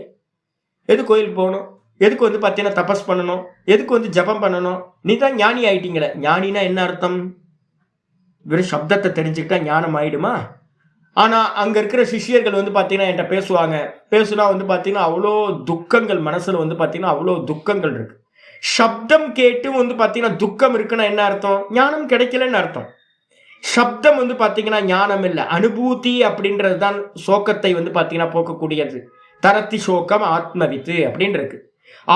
எது கோயிலுக்கு போகணும்? எதுக்கு வந்து பார்த்தீங்கன்னா தபஸ் பண்ணணும்? எதுக்கு வந்து ஜபம் பண்ணணும்? நீ தான் ஞானி ஆகிட்டீங்களே. ஞானினா என்ன அர்த்தம்? வெறும் சப்தத்தை தெரிஞ்சுக்கிட்டா ஞானம் ஆயிடுமா? ஆனால் அங்கே இருக்கிற சிஷியர்கள் வந்து பார்த்தீங்கன்னா என்கிட்ட பேசுனா வந்து பார்த்தீங்கன்னா அவ்வளோ துக்கங்கள் மனசில் வந்து பார்த்தீங்கன்னா அவ்வளோ துக்கங்கள் இருக்கு. சப்தம் கேட்டு வந்து பார்த்தீங்கன்னா துக்கம் இருக்குன்னா என்ன அர்த்தம்? ஞானம் கிடைக்கலன்னு அர்த்தம். சப்தம் வந்து பார்த்தீங்கன்னா ஞானம் இல்லை, அனுபூதி அப்படின்றது தான் சோகத்தை வந்து பார்த்தீங்கன்னா போக்கக்கூடியது. தரத்தி சோகம் ஆத்மவித்து அப்படின்னு இருக்கு.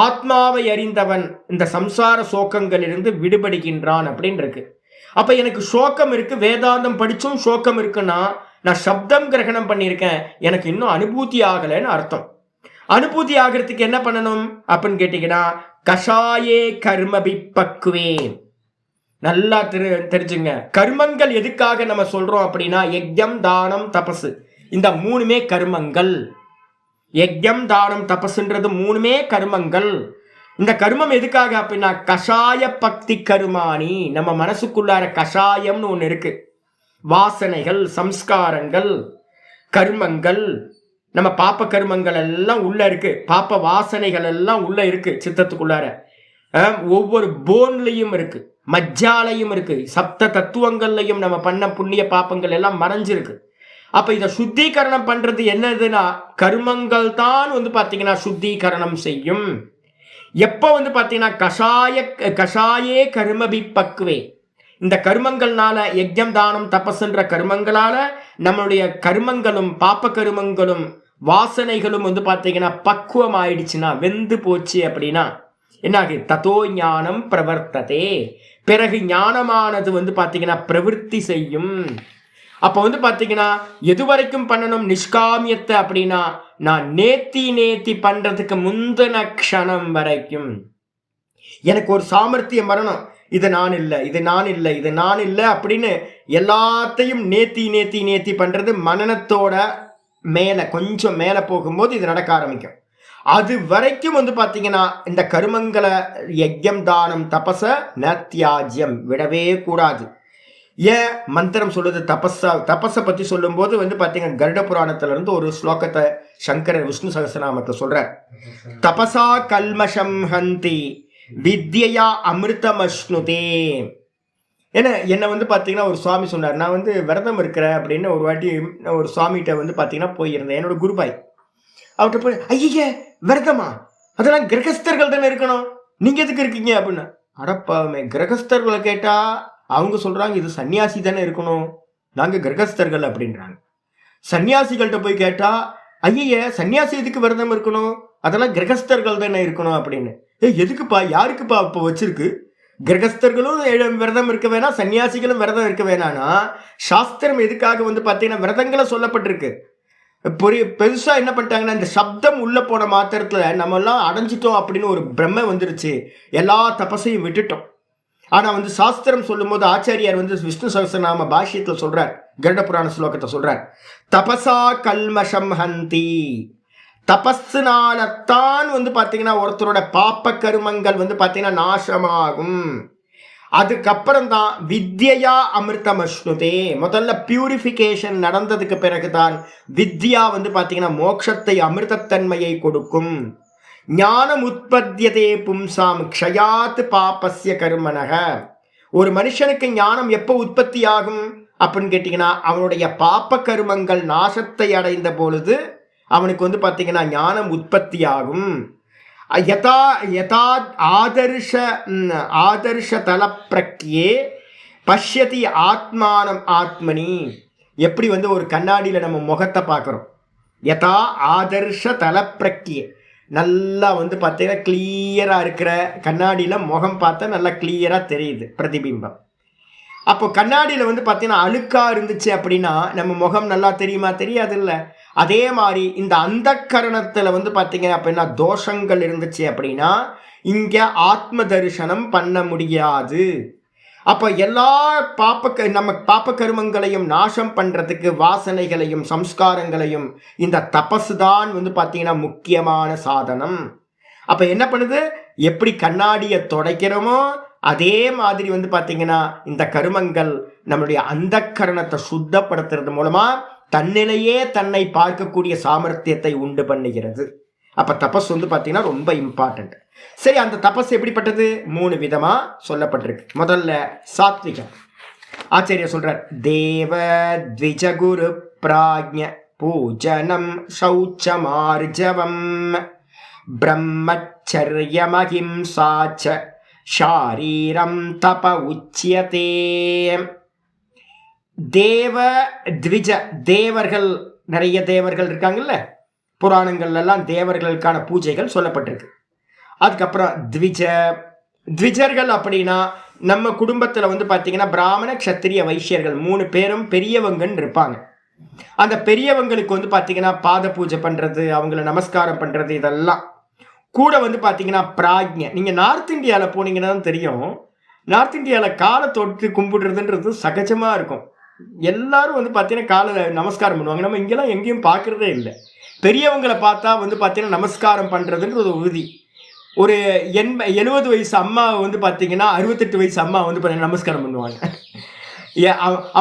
ஆத்மாவை அறிந்தவன் இந்த சம்சார சோகங்களிலிருந்து விடுபடுகின்றான் அப்படின்னு இருக்கு. அப்ப எனக்கு சோகம் இருக்கு, வேதாந்தம் படிச்சும் சோகம் இருக்குன்னா நான் சப்தம் கிரகணம் பண்ணியிருக்கேன், எனக்கு இன்னும் அனுபூதி ஆகலைன்னு அர்த்தம். அனுபூதி ஆகிறதுக்கு என்ன பண்ணணும் அப்படின்னு கேட்டீங்கன்னா, கஷாயே கர்மபி பக்குவே. நல்லா தெரிஞ்சுங்க. கர்மங்கள் எதுக்காக நம்ம சொல்றோம் அப்படின்னா, யஜ்யம் தானம் தபசு இந்த 3மே கர்மங்கள். யஜ்யம் தானம் தபசுன்றது 3மே கர்மங்கள். இந்த கர்மம் எதுக்காக அப்படின்னா கஷாய பக்தி கருமானி. நம்ம மனசுக்குள்ளார கஷாயம்னு ஒன்று இருக்கு. வாசனைகள், சம்ஸ்காரங்கள், கர்மங்கள், நம்ம பாப்ப கர்மங்கள் எல்லாம் உள்ள இருக்கு. பாப்ப வாசனைகள் எல்லாம் உள்ள இருக்கு சித்தத்துக்குள்ளார. ஒவ்வொரு போன்லையும் இருக்கு, மஜ்ஜாலையும் இருக்கு, சப்த தத்துவங்கள்லையும் நம்ம பண்ண புண்ணிய பாப்பங்கள் எல்லாம் மறைஞ்சிருக்கு. அப்ப இதை சுத்திகரணம் பண்றது என்னதுன்னா கர்மங்கள் தான் வந்து பாத்தீங்கன்னா சுத்திகரணம் செய்யும். எப்ப வந்து பாத்தீங்கன்னா கஷாயே கர்மபி பக்குவே, இந்த கர்மங்கள்னால யஜ்யம் தானம் தபஸ்ன்ற கர்மங்களால நம்மளுடைய கர்மங்களும் பாப்ப கர்மங்களும் வாசனைகளும் வந்து பாத்தீங்கன்னா பக்குவம் ஆயிடுச்சுன்னா, வெந்து போச்சு அப்படின்னா என்னாகு, ததோ ஞானம் பிரவர்த்ததே, பிறகு ஞானமானது வந்து பாத்தீங்கன்னா பிரவிற்த்தி செய்யும். அப்ப வந்து பாத்தீங்கன்னா எது வரைக்கும் பண்ணணும் நிஷ்காமியத்தை அப்படின்னா, நான் நேத்தி பண்றதுக்கு முந்தின க்ஷணம் வரைக்கும் எனக்கு ஒரு சாமர்த்தியம் வரணும். இது நான் இல்லை, இது நான் இல்லை, இது நான் இல்லை அப்படின்னு எல்லாத்தையும் நேத்தி பண்றது மனநத்தோட மேல கொஞ்சம் மேல போகும்போது இது நடக்க ஆரம்பிக்கும். அது வரைக்கும் வந்து பாத்தீங்கன்னா இந்த கருமங்களை யஜ்யம் தானம் தபச நத்தியாஜ்யம் விடவே கூடாது. ஏன் மந்திரம் சொல்லுது தபஸை பத்தி சொல்லும் போது வந்து பாத்தீங்கன்னா கருட புராணத்துல இருந்து ஒரு ஸ்லோகத்தை சங்கரர் விஷ்ணு சகஸ்ரநாமத்தை சொல்றார். தபசா கல்மஷம் ஹந்தி வித்யா அமிர்தமஷ்ணுதே. என்னை வந்து பாத்தீங்கன்னா ஒரு சுவாமி சொன்னார், நான் வந்து விரதம் இருக்கிறேன் அப்படின்னு ஒரு வாட்டி ஒரு சுவாமிகிட்ட வந்து பாத்தீங்கன்னா போயிருந்தேன், என்னோட குருபாய். அவர்கிட்ட போய், ஐய விரதமா, அதெல்லாம் கிரகஸ்தர்கள் தானே இருக்கணும், நீங்க எதுக்கு இருக்கீங்க அப்படின்னு. அடப்பாமே, கிரகஸ்தர்களை கேட்டா அவங்க சொல்றாங்க இது சன்னியாசி தானே இருக்கணும், நாங்க கிரகஸ்தர்கள் அப்படின்றாங்க. சன்னியாசிகள்கிட்ட போய் கேட்டா, ஐய சன்னியாசி எதுக்கு விரதம் இருக்கணும், அதெல்லாம் கிரகஸ்தர்கள் தானே இருக்கணும் அப்படின்னு. எதுக்குப்பா, யாருக்குப்பா இப்போ வச்சிருக்கு, கிரகஸ்தர்களும் விரதம் இருக்க வேணாம், சன்னியாசிகளும் விரதம் இருக்க வேணாம்னா சாஸ்திரம் எதுக்காக வந்து பார்த்தீங்கன்னா விரதங்களை சொல்லப்பட்டிருக்கு. பெருசா என்ன பண்ணிட்டாங்கன்னா, இந்த சப்தம் உள்ள போன மாத்திரத்துல நம்ம எல்லாம் அடைஞ்சிட்டோம் அப்படின்னு ஒரு பிரம்மை வந்துருச்சு, எல்லா தபசையும் விட்டுட்டோம். ஆனா வந்து சாஸ்திரம் சொல்லும் போது ஆச்சாரியார் வந்து விஷ்ணு சகஸ்ரநாம பாஷ்யத்துல சொல்றார், கருட புராண ஸ்லோகத்தை சொல்றார், தபசா கல்மஷம் ஹந்தி, தபஸ்னால்தான் வந்து பாத்தீங்கன்னா ஒருத்தரோட பாப்ப கருமங்கள் வந்து பாத்தீங்கன்னா நாசமாகும். அதுக்கப்புறம் தான் வித்யா அமிர்தமஷ்ணுதே, முதல்ல பியூரிஃபிகேஷன் நடந்ததுக்கு பிறகுதான் வித்யா வந்து பாத்தீங்கன்னா மோட்சத்தை அமிர்தத்தன்மையை கொடுக்கும். ஞானம் உற்பத்தியதே பும்சாம் க்ஷயாத் பாபஸ்ய கர்மனக. ஒரு மனுஷனுக்கு ஞானம் எப்போ உற்பத்தி ஆகும் அப்படின்னு கேட்டீங்கன்னா, அவனுடைய பாப்ப கருமங்கள் நாசத்தை அடைந்த பொழுது அவனுக்கு வந்து பார்த்தீங்கன்னா ஞானம் உற்பத்தி ஆகும். யதா யதா ஆதர்ஷ தலப்பிரக்யே பஷ்யதி ஆத்மானம் ஆத்மனி. எப்படி வந்து ஒரு கண்ணாடியில் நம்ம முகத்தை பார்க்குறோம், யதா ஆதர்ஷ தலப்பிரக்யே, நல்லா வந்து பார்த்தீங்கன்னா கிளியராக இருக்கிற கண்ணாடியில் முகம் பார்த்தா நல்லா கிளியராக தெரியுது பிரதிபிம்பம். அப்போ கண்ணாடியில் வந்து பார்த்தீங்கன்னா அழுக்காக இருந்துச்சு அப்படின்னா நம்ம முகம் நல்லா தெரியுமா, தெரியாது இல்லை. அதே மாதிரி இந்த அந்த கரணத்தில் வந்து பார்த்தீங்க அப்படின்னா தோஷங்கள் இருந்துச்சு அப்படின்னா இங்கே ஆத்ம தரிசனம் பண்ண முடியாது. அப்போ எல்லா நம்ம பாப்ப கருமங்களையும் நாசம் பண்ணுறதுக்கு வாசனைகளையும் சம்ஸ்காரங்களையும் இந்த தபசு தான் வந்து பார்த்தீங்கன்னா முக்கியமான சாதனம். அப்போ என்ன பண்ணுது, எப்படி கண்ணாடியை துடைக்கிறோமோ அதே மாதிரி வந்து பார்த்தீங்கன்னா இந்த கருமங்கள் நம்மளுடைய அந்த கரணத்தை சுத்தப்படுத்துறது மூலமா தன்னிலையே தன்னை பார்க்கக்கூடிய சாமர்த்தியத்தை உண்டு பண்ணுகிறது. அப்ப தபஸ் வந்து பார்த்தீங்கன்னா ரொம்ப இம்பார்ட்டன்ட். சரி, அந்த தபஸ் எப்படிப்பட்டது, 3 விதமா சொல்லப்பட்டிருக்கு. முதல்ல சாத்விகம். ஆச்சாரியா சொல்றார், தேவ த்விஜகுரு பிராஜ்ஞ பூஜனம் சௌச்சமார்ஜவம் பிரம்மச்சர்யமஹிம்சாச்ச ஷாரீரம் தப உச்சியதே. தேவ த்விஜ, தேவர்கள், நிறைய தேவர்கள் இருக்காங்கல்ல, புராணங்கள்ல எல்லாம் தேவர்களுக்கான பூஜைகள் சொல்லப்பட்டிருக்கு. அதுக்கப்புறம் த்விஜர்கள் அப்படின்னா நம்ம குடும்பத்தில் வந்து பார்த்தீங்கன்னா பிராமண க்ஷத்திரிய வைசியர்கள் 3 பேரும் பெரியவங்கன்னு இருப்பாங்க. அந்த பெரியவங்களுக்கு வந்து பார்த்தீங்கன்னா பாத பூஜை பண்ணுறது, அவங்கள நமஸ்காரம் பண்ணுறது, இதெல்லாம் கூட வந்து பார்த்தீங்கன்னா பிராஜ்ஞ. நீங்கள் நார்த் இந்தியாவில் போனீங்கன்னா தான் தெரியும், நார்த் இந்தியாவில் காலை தொட்டு கும்பிடுறதுன்றது சகஜமாக இருக்கும். எல்லாரும் வந்து பார்த்தீங்கன்னா காலை நமஸ்காரம் பண்ணுவாங்க. நம்ம இங்கெல்லாம் எங்கேயும் பார்க்குறதே இல்லை. பெரியவங்களை பார்த்தா வந்து பார்த்தீங்கன்னா நமஸ்காரம் பண்ணுறதுன்ற ஒரு உறுதி. ஒரு 70 வயசு அம்மா வந்து பார்த்தீங்கன்னா 68 வயசு அம்மா வந்து பார்த்தீங்கன்னா நமஸ்காரம் பண்ணுவாங்க.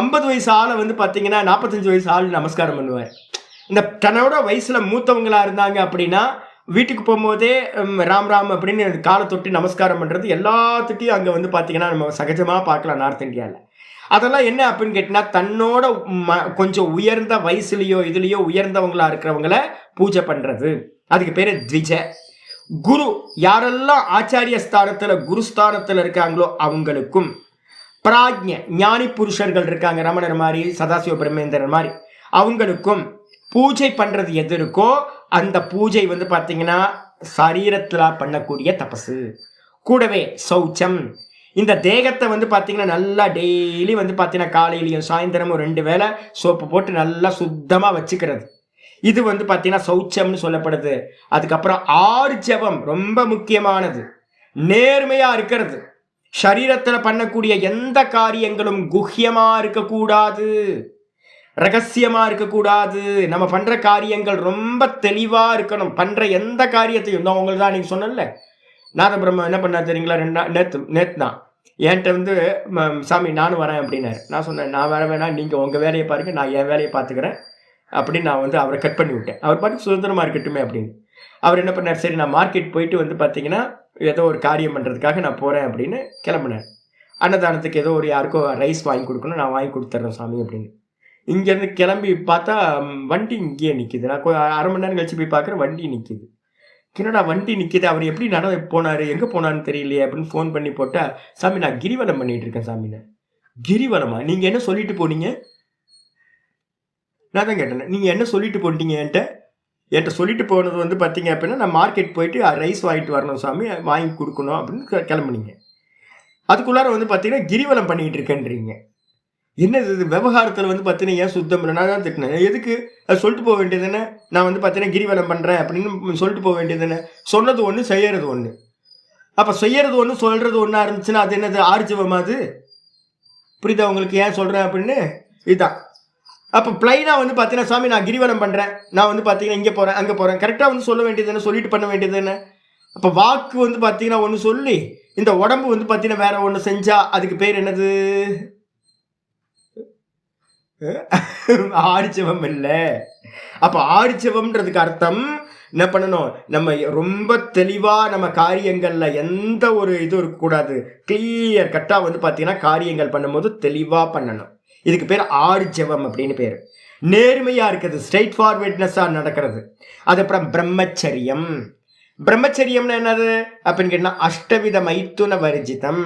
50 வயசு ஆளை வந்து பார்த்தீங்கன்னா 45 வயசு ஆள் நமஸ்காரம் பண்ணுவார். இந்த தன்னோட வயசில் மூத்தவங்களாக இருந்தாங்க அப்படின்னா வீட்டுக்கு போகும்போதே ராம் ராம் அப்படின்னு காலை தொட்டி நமஸ்காரம் பண்ணுறது எல்லாத்துட்டையும் அங்கே வந்து பார்த்தீங்கன்னா நம்ம சகஜமாக பார்க்கலாம் நார்த் இந்தியாவில். அதெல்லாம் என்ன அப்படின்னு கேட்டினா, தன்னோட கொஞ்சம் உயர்ந்த வயசுலயோ இதுலயோ உயர்ந்தவங்களா இருக்கிறவங்கள பூஜை பண்றது. அதுக்கு பேரு த்விஜ. குரு, யாரெல்லாம் ஆச்சாரிய ஸ்தானத்துல குருஸ்தானத்துல இருக்காங்களோ அவங்களுக்கும், பிராஜ்ஞ ஞானி புருஷர்கள் இருக்காங்க, ரமணர் மாதிரி சதாசிவ பிரம்மேந்திரன் மாதிரி, அவங்களுக்கும் பூஜை பண்றது எது இருக்கோ அந்த பூஜை வந்து பாத்தீங்கன்னா சரீரத்துல பண்ணக்கூடிய தபசு. கூடவே சௌச்சம், இந்த தேகத்தை வந்து பாத்தீங்கன்னா நல்லா டெய்லி வந்து பாத்தீங்கன்னா காலையிலையும் சாயந்தரமும் 2 வேளை சோப்பு போட்டு நல்லா சுத்தமா வச்சுக்கிறது, இது வந்து பாத்தீங்கன்னா சௌச்சம்னு சொல்லப்படுது. அதுக்கப்புறம் ஆர்ஜவம், ரொம்ப முக்கியமானது, நேர்மையா இருக்கிறது. சரீரத்துல பண்ணக்கூடிய எந்த காரியங்களும் குஹ்யமா இருக்கக்கூடாது, ரகசியமா இருக்கக்கூடாது. நம்ம பண்ற காரியங்கள் ரொம்ப தெளிவா இருக்கணும். பண்ற எந்த காரியத்தையும், நான் உங்களுக்கு தான் நீங்க சொன்னல, நாத பிரம்ம என்ன பண்ணா தெரியுங்களா, நேத்து தான் என்கிட்ட வந்து சாமி நானும் வரேன் அப்படின்னாரு. நான் சொன்னேன், நான் வர வேணாம், நீங்க உங்க வேலையை பாருங்க, நான் என் வேலையை பார்த்துக்கிறேன் அப்படின்னு நான் வந்து அவரை கட் பண்ணி விட்டேன். அவர் பாட்டுக்கு சுதந்திரமா இருக்கட்டுமே அப்படின்னு. அவர் என்ன பண்ணார், சரி நான் மார்க்கெட் போயிட்டு வந்து பார்த்தீங்கன்னா ஏதோ ஒரு காரியம் பண்ணுறதுக்காக நான் போகிறேன் அப்படின்னு கிளம்புனார். அன்னதானத்துக்கு ஏதோ ஒரு யாருக்கோ ரைஸ் வாங்கி கொடுக்கணும், நான் வாங்கி கொடுத்துட்றேன் சாமி அப்படின்னு. இங்கேருந்து கிளம்பி பார்த்தா வண்டி இங்கேயே நிற்கிது. நான் 1/2 மணி நேரம் கழிச்சு போய் பார்க்குறேன், வண்டி நிற்கிது. என்னடா வண்டி நிற்கிது, அவர் எப்படி போனார், எங்கே போனான்னு தெரியலையே அப்படின்னு ஃபோன் பண்ணி போட்டால், சாமி நான் கிரிவலம் பண்ணிட்டு இருக்கேன் சாமின்னு. கிரிவலமா? நீங்கள் என்ன சொல்லிட்டு போனீங்க? நான் தான் கேட்டேன், நீங்கள் என்ன சொல்லிட்டு போட்டீங்க என்கிட்ட சொல்லிட்டு போனது வந்து பார்த்தீங்க அப்படின்னா, நான் மார்க்கெட் போயிட்டு ரைஸ் வாங்கிட்டு வரணும் சாமி, வாங்கி கொடுக்கணும் அப்படின்னு கிளம்புனீங்க. அதுக்குள்ளார வந்து பார்த்தீங்கன்னா கிரிவலம் பண்ணிகிட்டு இருக்கேன்றீங்க. என்னது இது விவகாரத்தில் வந்து பார்த்தீங்கன்னா ஏன் சுத்தம் இல்லை? நான் தான் திட்டினேன், எதுக்கு அது சொல்லிட்டு போக வேண்டியது தானே, நான் வந்து பார்த்தீங்கன்னா கிரிவலம் பண்ணுறேன் அப்படின்னு சொல்லிட்டு போக வேண்டியது தானே. சொன்னது ஒன்று, செய்யறது ஒன்று. அப்போ செய்யறது ஒன்று சொல்கிறது ஒன்றா இருந்துச்சுன்னா அது என்னது, ஆர்ஜவமா? அது புரியுதா உங்களுக்கு ஏன் சொல்கிறேன் அப்படின்னு? இதுதான். அப்போ பிளைனாக வந்து பார்த்தீங்கன்னா சாமி நான் கிரிவலம் பண்ணுறேன், நான் வந்து பார்த்தீங்கன்னா இங்கே போகிறேன் அங்கே போகிறேன், கரெக்டாக வந்து சொல்ல வேண்டியது தானே, சொல்லிட்டு பண்ண வேண்டியது தானே. அப்போ வாக்கு வந்து பார்த்தீங்கன்னா ஒன்று சொல்லி, இந்த உடம்பு வந்து பார்த்தீங்கன்னா வேற ஒன்று செஞ்சால் அதுக்கு பேர் என்னது? ஆர்ஜவம் இல்லை. அப்ப ஆர்ஜவம்ன்றதுக்கு அர்த்தம் என்ன பண்ணணும், நம்ம ரொம்ப தெளிவா நம்ம காரியங்கள்ல எந்த ஒரு இது இருக்கக்கூடாது, கிளியர் கட்டா வந்து பாத்தீங்கன்னா காரியங்கள் பண்ணும்போது தெளிவா பண்ணணும். இதுக்கு பேர் ஆர்ஜவம் அப்படின்னு பேரு. நேர்மையா இருக்கிறது, ஸ்ட்ரெயிட் ஃபார்வர்ட்னஸா நடக்கிறது. அதுக்கப்புறம் பிரம்மச்சரியம். பிரம்மச்சரியம்னு என்னது அப்படின்னு கேட்டா, அஷ்டவித மைத்துன வர்ஜிதம்,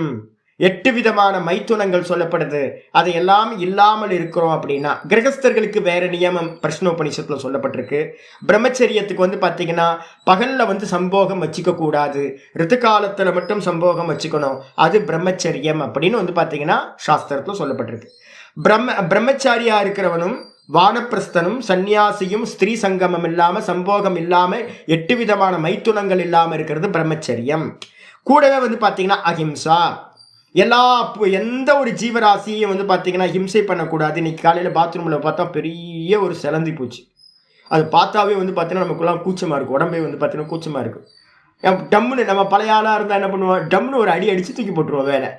8 விதமான மைத்துனங்கள் சொல்லப்படுது. அதையெல்லாம் இல்லாமல் இருக்கிறோம் அப்படின்னா, கிரகஸ்தர்களுக்கு வேற நியமம் பிரஷ்னோபனிஷத்துல சொல்லப்பட்டிருக்கு. பிரம்மச்சரியத்துக்கு வந்து பார்த்தீங்கன்னா பகல்ல வந்து சம்போகம் வச்சுக்க கூடாது, ரித்து காலத்துல மட்டும் சம்போகம் வச்சுக்கணும், அது பிரம்மச்சரியம் அப்படின்னு வந்து பார்த்தீங்கன்னா சாஸ்திரத்துல சொல்லப்பட்டிருக்கு. பிரம்மச்சாரியா இருக்கிறவனும் வானப்பிரஸ்தனும் சன்னியாசியும் ஸ்திரீ சங்கமம் இல்லாம சம்போகம் இல்லாம 8 விதமான மைத்துனங்கள் இல்லாம இருக்கிறது பிரம்மச்சரியம். கூடவே வந்து பார்த்தீங்கன்னா அஹிம்சா, எந்த ஒரு ஜீவராசியையும் வந்து பார்த்தீங்கன்னா ஹிம்சை பண்ணக்கூடாது. இன்னைக்கு காலையில் பாத்ரூமில் பார்த்தா பெரிய ஒரு சிலந்தி பூச்சி, அது பார்த்தாவே வந்து பார்த்தீங்கன்னா நமக்குலாம் கூச்சமாக இருக்கும், உடம்பே வந்து பார்த்தீங்கன்னா கூச்சமாக இருக்கும். டம்முன்னு நம்ம பழைய ஆளாக இருந்தால் என்ன பண்ணுவோம், டம்முன்னு ஒரு அடி அடித்து தூக்கி போட்டுருவோம் வேலை.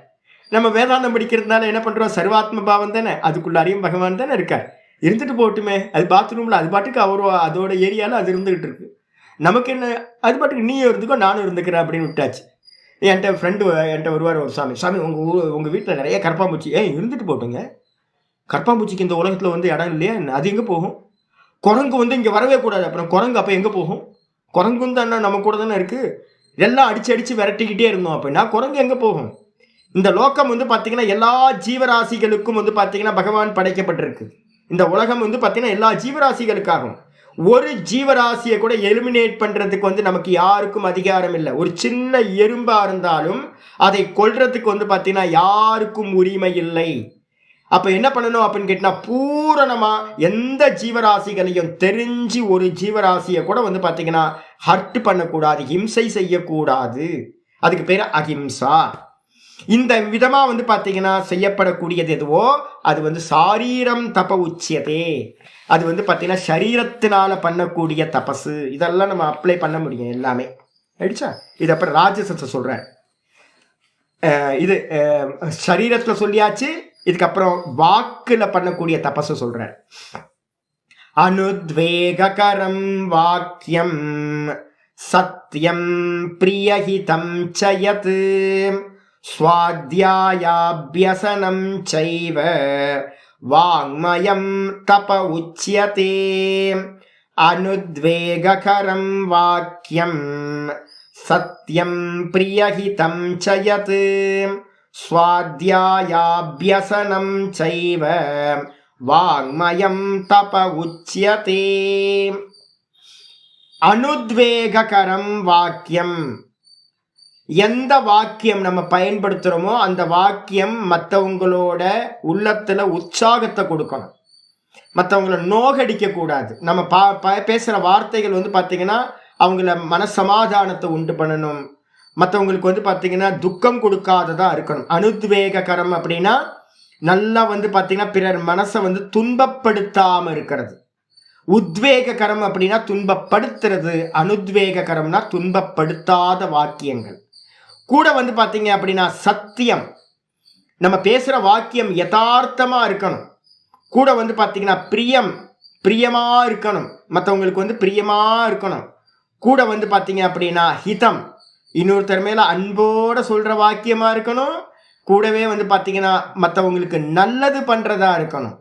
நம்ம வேதாந்தம் படிக்கிறதுனால என்ன பண்ணுறோம், சர்வாத்ம பாவம் தானே, அதுக்குள்ளாரையும் பகவான் தானே இருக்கார், இருந்துட்டு போட்டுமே, அது பாத்ரூமில் அது பாட்டுக்கு அதோட ஏரியாவில் அது இருந்துகிட்டு இருக்கு. நமக்கு என்ன, அது பாட்டுக்கு நீயும் இருந்துக்கோ நானும் இருந்துக்கிறேன் அப்படின்னு விட்டாச்சு. என்கிட்ட ஃப்ரெண்டு என்கிட்ட வருவார், ஒரு சாமி உங்கள் வீட்டில் நிறைய கரப்பாம்பூச்சி, இருந்துட்டு போட்டுங்க, கரப்பாம்பூச்சிக்கு இந்த உலகத்தில் வந்து இடம் இல்லையா, அது எங்கே போகும்? குரங்கு வந்து இங்கே வரவே கூடாது, அப்புறம் குரங்கு அப்போ எங்கே போகும்? குரங்கும் தான் நம்ம கூட தானே இருக்குது, எல்லாம் அடித்து விரட்டிக்கிட்டே இருந்தோம் அப்படின்னா குரங்கு எங்கே போகும்? இந்த லோகம் வந்து பார்த்தீங்கன்னா எல்லா ஜீவராசிகளுக்கும் வந்து பார்த்தீங்கன்னா பகவான் படைக்கப்பட்டிருக்கு. இந்த உலகம் வந்து பார்த்தீங்கன்னா எல்லா ஜீவராசிகளுக்காகும். ஒரு ஜீவராசியை கூட எலிமினேட் பண்றதுக்கு வந்து நமக்கு யாருக்கும் அதிகாரம் இல்லை. ஒரு சின்ன எறும்பா இருந்தாலும் அதை கொல்றதுக்கு வந்து பார்த்தீங்கன்னா யாருக்கும் உரிமை இல்லை. அப்ப என்ன பண்ணணும் அப்படின்னு கேட்டா, பூரணமா எந்த ஜீவராசிகளையும் தெரிஞ்சு ஒரு ஜீவராசியை கூட வந்து பார்த்தீங்கன்னா ஹர்ட் பண்ணக்கூடாது, ஹிம்சை செய்யக்கூடாது. அதுக்கு பேர் அஹிம்சா. இந்த விதமா வந்து பார்த்தீங்கன்னா செய்யப்படக்கூடியது எதுவோ அது வந்து சாரீரம் தப உச்சியதே. அது வந்து பார்த்தீங்கன்னா சரீரத்தினால பண்ணக்கூடிய தபசு. இதெல்லாம் நம்ம அப்ளை பண்ண முடியும் எல்லாமே. ஆயிடுச்சா? இது அப்புறம் ராஜசத்தை சொல்றேன். இது சரீரத்துல சொல்லியாச்சு. இதுக்கப்புறம் வாக்குல பண்ணக்கூடிய தபசு சொல்றேன். அனுத்வேகரம் வாக்கியம் சத்யம் பிரியஹிதம் சயத் ஸ்வாத்யாயாப்யசனம் சைவ வாங்மயம் தப உச்யதே அனுத்வேககரம் வாக்கியம் சத்யம் பிரியஹிதம் சயத் ஸ்வாத்யாயாப்யசனம் சைவ வாங்மயம் தப உச்யதே. அனுத்வேககரம் வாக்கியம், எந்த வாக்கியம் நம்ம பயன்படுத்துகிறோமோ அந்த வாக்கியம் மற்றவங்களோட உள்ளத்துல உற்சாகத்தை கொடுக்கணும், மற்றவங்கள நோகடிக்க கூடாது. நம்ம பேசுகிற வார்த்தைகள் வந்து பார்த்தீங்கன்னா அவங்கள மனசமாதானத்தை உண்டு பண்ணணும், மற்றவங்களுக்கு வந்து பார்த்தீங்கன்னா துக்கம் கொடுக்காததாக இருக்கணும். அனுத்வேககரம் அப்படின்னா நல்லா வந்து பார்த்தீங்கன்னா பிறர் மனசை வந்து துன்பப்படுத்தாமல் இருக்கிறது. உத்வேககரம் அப்படின்னா துன்பப்படுத்துறது, அனுத்வேககரம்னா துன்பப்படுத்தாத வாக்கியங்கள். கூட வந்து பார்த்தீங்க அப்படின்னா சத்தியம், நம்ம பேசுகிற வாக்கியம் யதார்த்தமாக இருக்கணும். கூட வந்து பார்த்தீங்கன்னா பிரியமாக இருக்கணும், மற்றவங்களுக்கு வந்து பிரியமாக இருக்கணும். கூட வந்து பார்த்தீங்க அப்படின்னா ஹிதம், இன்னொருத்தர் மேலே அன்போடு சொல்கிற வாக்கியமாக இருக்கணும். கூடவே வந்து பார்த்தீங்கன்னா மற்றவங்களுக்கு நல்லது பண்ணுறதா இருக்கணும்.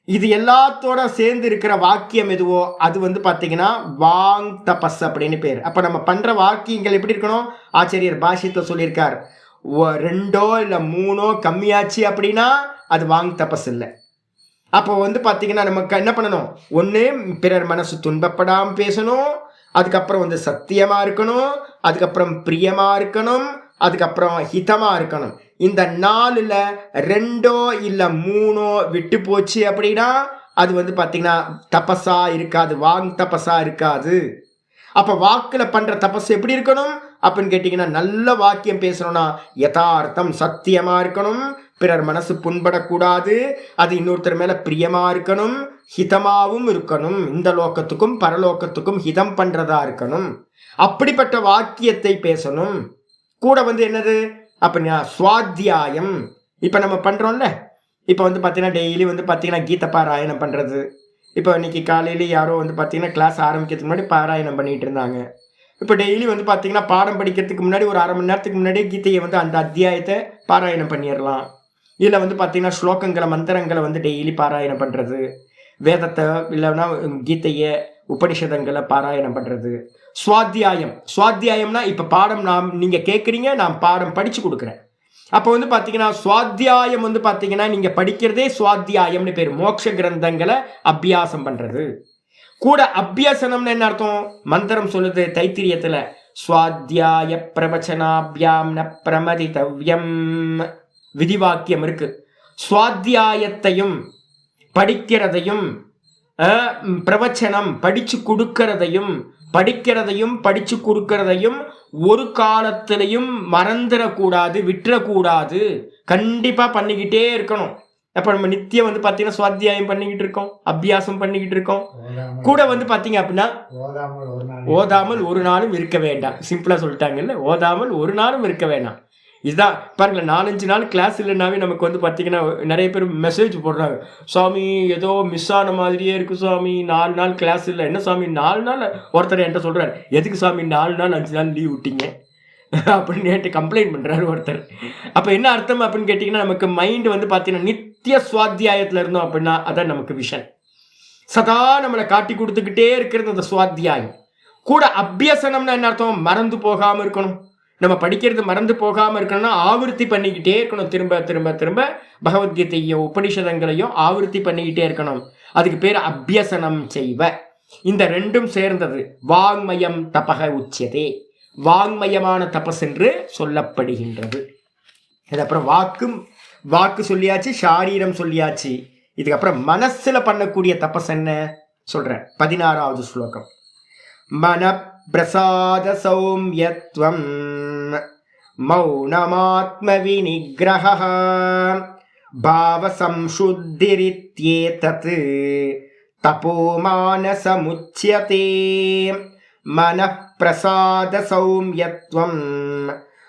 இது எல்லாத்தோட சேர்ந்து இருக்கிற வாக்கியம் எதுவோ அது வந்து பார்த்தீங்கன்னா வாங் தபஸ் அப்படின்னு பேர். அப்போ நம்ம பண்ணுற வாக்கியங்கள் எப்படி இருக்கணும்? ஆச்சாரியர் பாஷ்யத்தில் சொல்லியிருக்கார், 2 இல்லை 3 கம்மியாச்சு அப்படின்னா அது வாங் தபஸ் இல்லை. அப்போ வந்து பார்த்தீங்கன்னா நமக்கு என்ன பண்ணணும்? ஒன்று பிறர் மனசு துன்பப்படாமல் பேசணும், அதுக்கப்புறம் வந்து சத்தியமாக இருக்கணும், அதுக்கப்புறம் பிரியமாக இருக்கணும், அதுக்கப்புறம் ஹிதமாக இருக்கணும். இந்த 4ல் 2 இல்லை 3 விட்டு போச்சு அப்படின்னா அது வந்து பார்த்தீங்கன்னா தபஸா இருக்காது, வாங் தபஸா இருக்காது. அப்போ வாக்கில் பண்ணுற தபஸ் எப்படி இருக்கணும் அப்படின்னு கேட்டிங்கன்னா, நல்ல வாக்கியம் பேசணும்னா யதார்த்தம் சத்தியமாக இருக்கணும், பிறர் மனசு புண்படக்கூடாது, அது இன்னொருத்தர் மேலே பிரியமாக இருக்கணும், ஹிதமாகவும் இருக்கணும், இந்த லோகத்துக்கும் பரலோகத்துக்கும் ஹிதம் பண்ணுறதா இருக்கணும். அப்படிப்பட்ட வாக்கியத்தை பேசணும். கூட வந்து என்னது அப்படின்னா சுவாத்தியாயம். இப்போ நம்ம பண்ணுறோம்ல, இப்போ வந்து பார்த்தீங்கன்னா டெய்லி வந்து பார்த்தீங்கன்னா கீத பாராயணம் பண்ணுறது. இப்போ இன்னைக்கு காலையில் யாரோ வந்து பார்த்தீங்கன்னா கிளாஸ் ஆரம்பிக்கிறதுக்கு முன்னாடி பாராயணம் பண்ணிகிட்டு இருந்தாங்க. இப்போ டெய்லி வந்து பார்த்தீங்கன்னா பாடம் படிக்கிறதுக்கு முன்னாடி ஒரு 1/2 மணி நேரத்துக்கு முன்னாடியே கீதையை வந்து அந்த அத்தியாயத்தை பாராயணம் பண்ணிடலாம். இதில் வந்து பார்த்தீங்கன்னா ஸ்லோகங்களை மந்திரங்களை வந்து டெய்லி பாராயணம் பண்ணுறது, வேதத்தை இல்லைன்னா கீதையை உபனிஷதங்களை பாராயணம் பண்ணுறது. சுவாத்தியாயம்னா இப்போ பாடம் நீங்கள் கேட்குறீங்க, நான் பாடம் படித்து கொடுக்குறேன். அப்போ வந்து பார்த்தீங்கன்னா சுவாத்தியாயம் வந்து பார்த்தீங்கன்னா நீங்கள் படிக்கிறதே சுவாத்தியாயம்னு பேர். மோட்ச கிரந்தங்களை அபியாசம் பண்ணுறது. கூட அபியாசனம்னு என்ன அர்த்தம்? மந்திரம் சொல்லுது தைத்திரியத்தில், சுவாத்தியாய பிரவச்சனாபியாம் ந பிரமதிதவ்யம் விதிவாக்கியம் இருக்கு. சுவாத்தியாயத்தையும் படிக்கிறதையும் பிரவச்சனம் படிச்சு கொடுக்கறதையும் படிச்சு கொடுக்கறதையும் ஒரு காலத்திலையும் மறந்துடக்கூடாது, விட்டுறக்கூடாது, கண்டிப்பா பண்ணிக்கிட்டே இருக்கணும். அப்ப நம்ம நித்தியம் வந்து பாத்தீங்கன்னா சுவாத்தியாயம் பண்ணிக்கிட்டு இருக்கோம், அபியாசம் பண்ணிக்கிட்டு இருக்கோம். கூட வந்து பாத்தீங்க அப்படின்னா ஓதாமல் ஒரு நாளும் இருக்க வேண்டாம். சிம்பிளா சொல்லிட்டாங்கல்ல, ஓதாமல் ஒரு நாளும் இருக்க வேண்டாம். இதுதான் பாருங்களேன், 4-5 நாள் கிளாஸ் இல்லைன்னாவே நமக்கு வந்து பார்த்தீங்கன்னா நிறைய பேர் மெசேஜ் போடுறாங்க, சுவாமி ஏதோ மிஸ் ஆன மாதிரியே இருக்குது சுவாமி, 4 நாள் கிளாஸ் இல்லை. என்ன சுவாமி 4 நாள்? ஒருத்தர் என்கிட்ட சொல்கிறார், எதுக்கு சுவாமி 4 நாள் 5 நாள் லீவ் விட்டீங்க அப்படின்னு என்கிட்ட கம்ப்ளைண்ட் பண்ணுறாரு ஒருத்தர். அப்போ என்ன அர்த்தம் அப்படின்னு கேட்டிங்கன்னா, நமக்கு மைண்டு வந்து பார்த்தீங்கன்னா நித்திய சுவாத்தியாயத்தில் இருந்தோம் அப்படின்னா அதான் நமக்கு விஷன். சதா நம்மளை காட்டி கொடுத்துக்கிட்டே இருக்கிறது அந்த சுவாத்தியாயம். கூட அபியசனம்னா என்ன அர்த்தம்? மறந்து போகாமல் இருக்கணும். நம்ம படிக்கிறது மறந்து போகாமல் இருக்கணும்னா ஆவர்த்தி பண்ணிக்கிட்டே இருக்கணும். திரும்ப திரும்ப திரும்ப பகவத்கீதையோ உபனிஷதங்களையும் ஆவர்த்தி பண்ணிக்கிட்டே இருக்கணும். அதுக்கு பேர் அபியசனம் செய்வ. இந்த 2ம் சேர்ந்தது வாங்மயம் தபக உச்சியதே, வாங்மயமான தபஸ் என்று சொல்லப்படுகின்றது. இதுக்கப்புறம் வாக்கு சொல்லியாச்சு, சாரீரம் சொல்லியாச்சு. இதுக்கப்புறம் மனசுல பண்ணக்கூடிய தபஸ் என்ன சொல்ற? 16வது ஸ்லோகம். மன பிரசாத சௌம்யத்வம் மௌனமாத்ம விநிக்ரஹ பாவ சம்சுத்திரித்யேதத் தபோமானசமுச்யதே. மனః பிரசாத சௌம்யத்வம்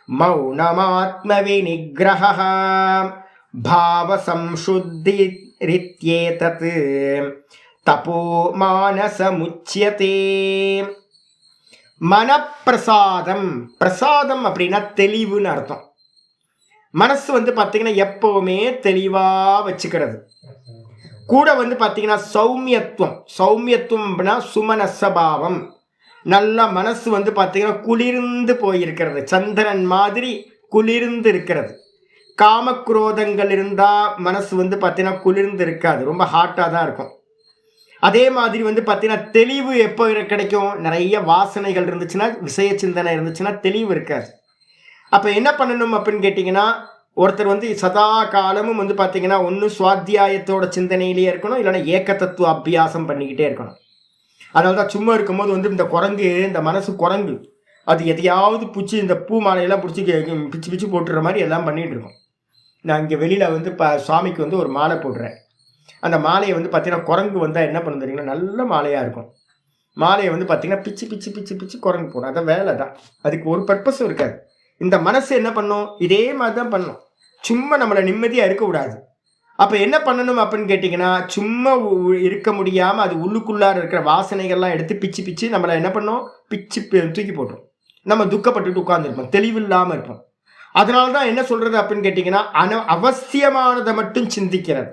மௌனமாத்ம விநிக்ரஹ பாவ சம்சுத்திரித்யேதத் தபோமானசமுச்யதே. மனப்பிரசாதம், பிரசாதம் அப்படின்னா தெளிவுன்னு அர்த்தம். மனசு வந்து பார்த்தீங்கன்னா எப்பவுமே தெளிவா வச்சுக்கிறது. கூட வந்து பார்த்தீங்கன்னா சௌமியத்துவம் அப்படின்னா சுமனசபாவம். நல்ல மனசு வந்து பார்த்தீங்கன்னா குளிர்ந்து போயிருக்கிறது, சந்திரன் மாதிரி குளிர்ந்து இருக்கிறது. காமக்ரோதங்கள் இருந்தா மனசு வந்து பார்த்தீங்கன்னா குளிர்ந்து இருக்காது, ரொம்ப ஹாட்டா தான் இருக்கும். அதே மாதிரி வந்து பார்த்தீங்கன்னா தெளிவு எப்போ கிடைக்கும்? நிறைய வாசனைகள் இருந்துச்சுன்னா, விஷய சிந்தனை இருந்துச்சுன்னா தெளிவு இருக்காது. அப்ப என்ன பண்ணணும் அப்படின்னு கேட்டீங்கன்னா, ஒருத்தர் வந்து சதா காலமும் வந்து பார்த்தீங்கன்னா ஒன்று சுவாத்தியாயத்தோட சிந்தனையிலேயே இருக்கணும், இல்லைன்னா ஏக்க தத்துவ அபியாசம் பண்ணிக்கிட்டே இருக்கணும். அதனால தான் சும்மா இருக்கும்போது வந்து இந்த குரங்கு, இந்த மனசு குரங்கு, அது எதையாவது பிடிச்சி இந்த பூ மாலையெல்லாம் பிடிச்சி பிச்சு பிச்சு போட்டுற மாதிரி எல்லாம் பண்ணிட்டு இருக்கோம். நான் இங்கே வெளியில் வந்து சுவாமிக்கு வந்து ஒரு மாலை போடுறேன். அந்த மாலையை வந்து பார்த்தீங்கன்னா குரங்கு வந்தால் என்ன பண்ணு தெரியுங்களா, நல்ல மாலையாக இருக்கும். மாலையை வந்து பார்த்தீங்கன்னா பிச்சு பிச்சு பிச்சு பிச்சு குரங்கு போடும். அதான் வேலை தான், அதுக்கு ஒரு பர்பஸும் இருக்காது. இந்த மனசு என்ன பண்ணும்? இதே மாதிரி தான் பண்ணும். சும்மா நம்மளை நிம்மதியாக இருக்கக்கூடாது. அப்போ என்ன பண்ணணும் அப்படின்னு கேட்டிங்கன்னா, சும்மா இருக்க முடியாமல் அது உள்ளுக்குள்ளார இருக்கிற வாசனைகள்லாம் எடுத்து பிச்சு பிச்சு நம்மளை என்ன பண்ணோம்? பிச்சு தூக்கி போட்டுரும். நம்ம துக்கப்பட்டுட்டு உட்கார்ந்துருப்போம், தெளிவில்லாமல் இருப்போம். அதனால தான் என்ன சொல்றது அப்படின்னு கேட்டிங்கன்னா, அவசியமானதை மட்டும் சிந்திக்கிறது.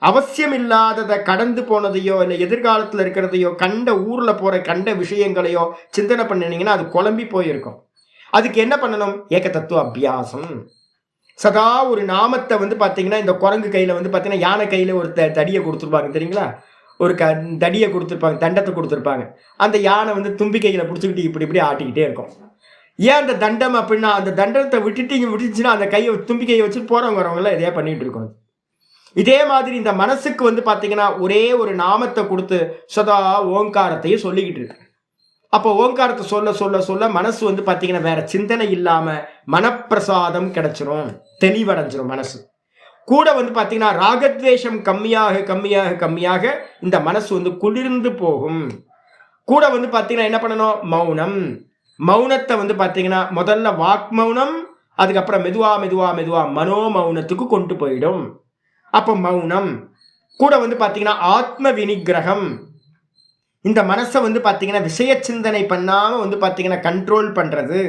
அவசியம் இல்லாததை, கடந்து போனதையோ இல்லை எதிர்காலத்தில் இருக்கிறதையோ, கண்ட ஊரில் போகிற கண்ட விஷயங்களையோ சிந்தனை பண்ணினீங்கன்னா அது குழம்பி போயிருக்கும். அதுக்கு என்ன பண்ணணும்? ஏக தத்துவ அபியாசம். சதா ஒரு நாமத்தை வந்து பார்த்தீங்கன்னா, இந்த குரங்கு கையில் வந்து பார்த்தீங்கன்னா யானை கையில் ஒரு தடியை கொடுத்துருப்பாங்க தெரியுங்களா? ஒரு தடியை கொடுத்துருப்பாங்க, தண்டத்தை கொடுத்துருப்பாங்க. அந்த யானை வந்து தும்பி கையில் பிடிச்சிக்கிட்டு இப்படி இப்படி ஆட்டிக்கிட்டே இருக்கும். ஏன் அந்த தண்டம் அப்படின்னா, அந்த தண்டத்தை விட்டுச்சுன்னா அந்த கையை தும்பி கையை வச்சு போகிறவங்க வரவங்களாம் இதையே பண்ணிட்டு இருக்கோம். இதே மாதிரி இந்த மனசுக்கு வந்து பார்த்தீங்கன்னா ஒரே ஒரு நாமத்தை கொடுத்து சதா ஓங்காரத்தையும் சொல்லிக்கிட்டு இருக்கு. அப்போ ஓங்காரத்தை சொல்ல சொல்ல சொல்ல மனசு வந்து பார்த்தீங்கன்னா வேற சிந்தனை இல்லாமல் மனப்பிரசாதம் கிடைச்சிரும், தெளிவடைஞ்சிரும் மனசு. கூட வந்து பார்த்தீங்கன்னா ராகத்வேஷம் கம்மியாக கம்மியாக கம்மியாக இந்த மனசு வந்து குளிர்ந்து போகும். கூட வந்து பார்த்தீங்கன்னா என்ன பண்ணணும்? மௌனம். மௌனத்தை வந்து பார்த்தீங்கன்னா முதல்ல வாக் மௌனம், அதுக்கப்புறம் மெதுவா மெதுவா மெதுவா மனோ மௌனத்துக்கு கொண்டு போயிடும். அப்போ மௌனம். கூட வந்து பார்த்தீங்கன்னா ஆத்ம வினிகிரகம். இந்த மனசை வந்து பார்த்தீங்கன்னா விஷய சிந்தனை பண்ணாமல் வந்து பார்த்தீங்கன்னா கண்ட்ரோல் பண்ணுறது.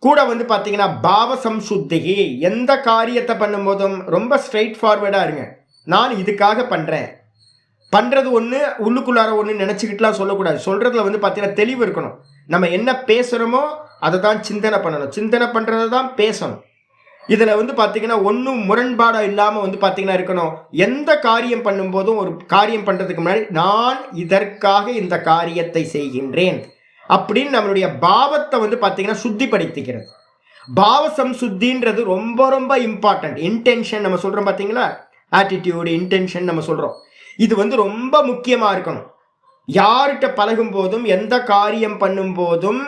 கூட வந்து பார்த்தீங்கன்னா பாவ சம்சுத்திகி. எந்த காரியத்தை பண்ணும்போதும் ரொம்ப ஸ்ட்ரெயிட் ஃபார்வேர்டாக இருங்க. நான் இதுக்காக பண்ணுறேன், பண்ணுறது ஒன்று, உள்ளுக்குள்ளார ஒன்று நினச்சிக்கிட்டுலாம் சொல்லக்கூடாது. சொல்கிறதுல வந்து பார்த்தீங்கன்னா தெளிவு இருக்கணும். நம்ம என்ன பேசுகிறோமோ அதை தான் சிந்தனை பண்ணணும், சிந்தனை பண்ணுறது தான் பேசணும். இதில் வந்து பார்த்தீங்கன்னா ஒன்றும் முரண்பாடாக இல்லாமல் வந்து பார்த்தீங்கன்னா இருக்கணும். எந்த காரியம் பண்ணும்போதும் ஒரு காரியம் பண்ணுறதுக்கு முன்னாடி நான் இதற்காக இந்த காரியத்தை செய்கின்றேன் அப்படின்னு நம்மளுடைய பாவத்தை வந்து பார்த்தீங்கன்னா சுத்திப்படுத்திக்கிறது. பாவ சம்சுத்தின்றது ரொம்ப ரொம்ப இம்பார்ட்டன்ட். இன்டென்ஷன் நம்ம சொல்கிறோம் பார்த்தீங்களா, ஆட்டிடியூடு, இன்டென்ஷன் நம்ம சொல்கிறோம். இது வந்து ரொம்ப முக்கியமாக இருக்கணும். யார்கிட்ட பழகும் போதும் எந்த காரியம் பண்ணும் போதும்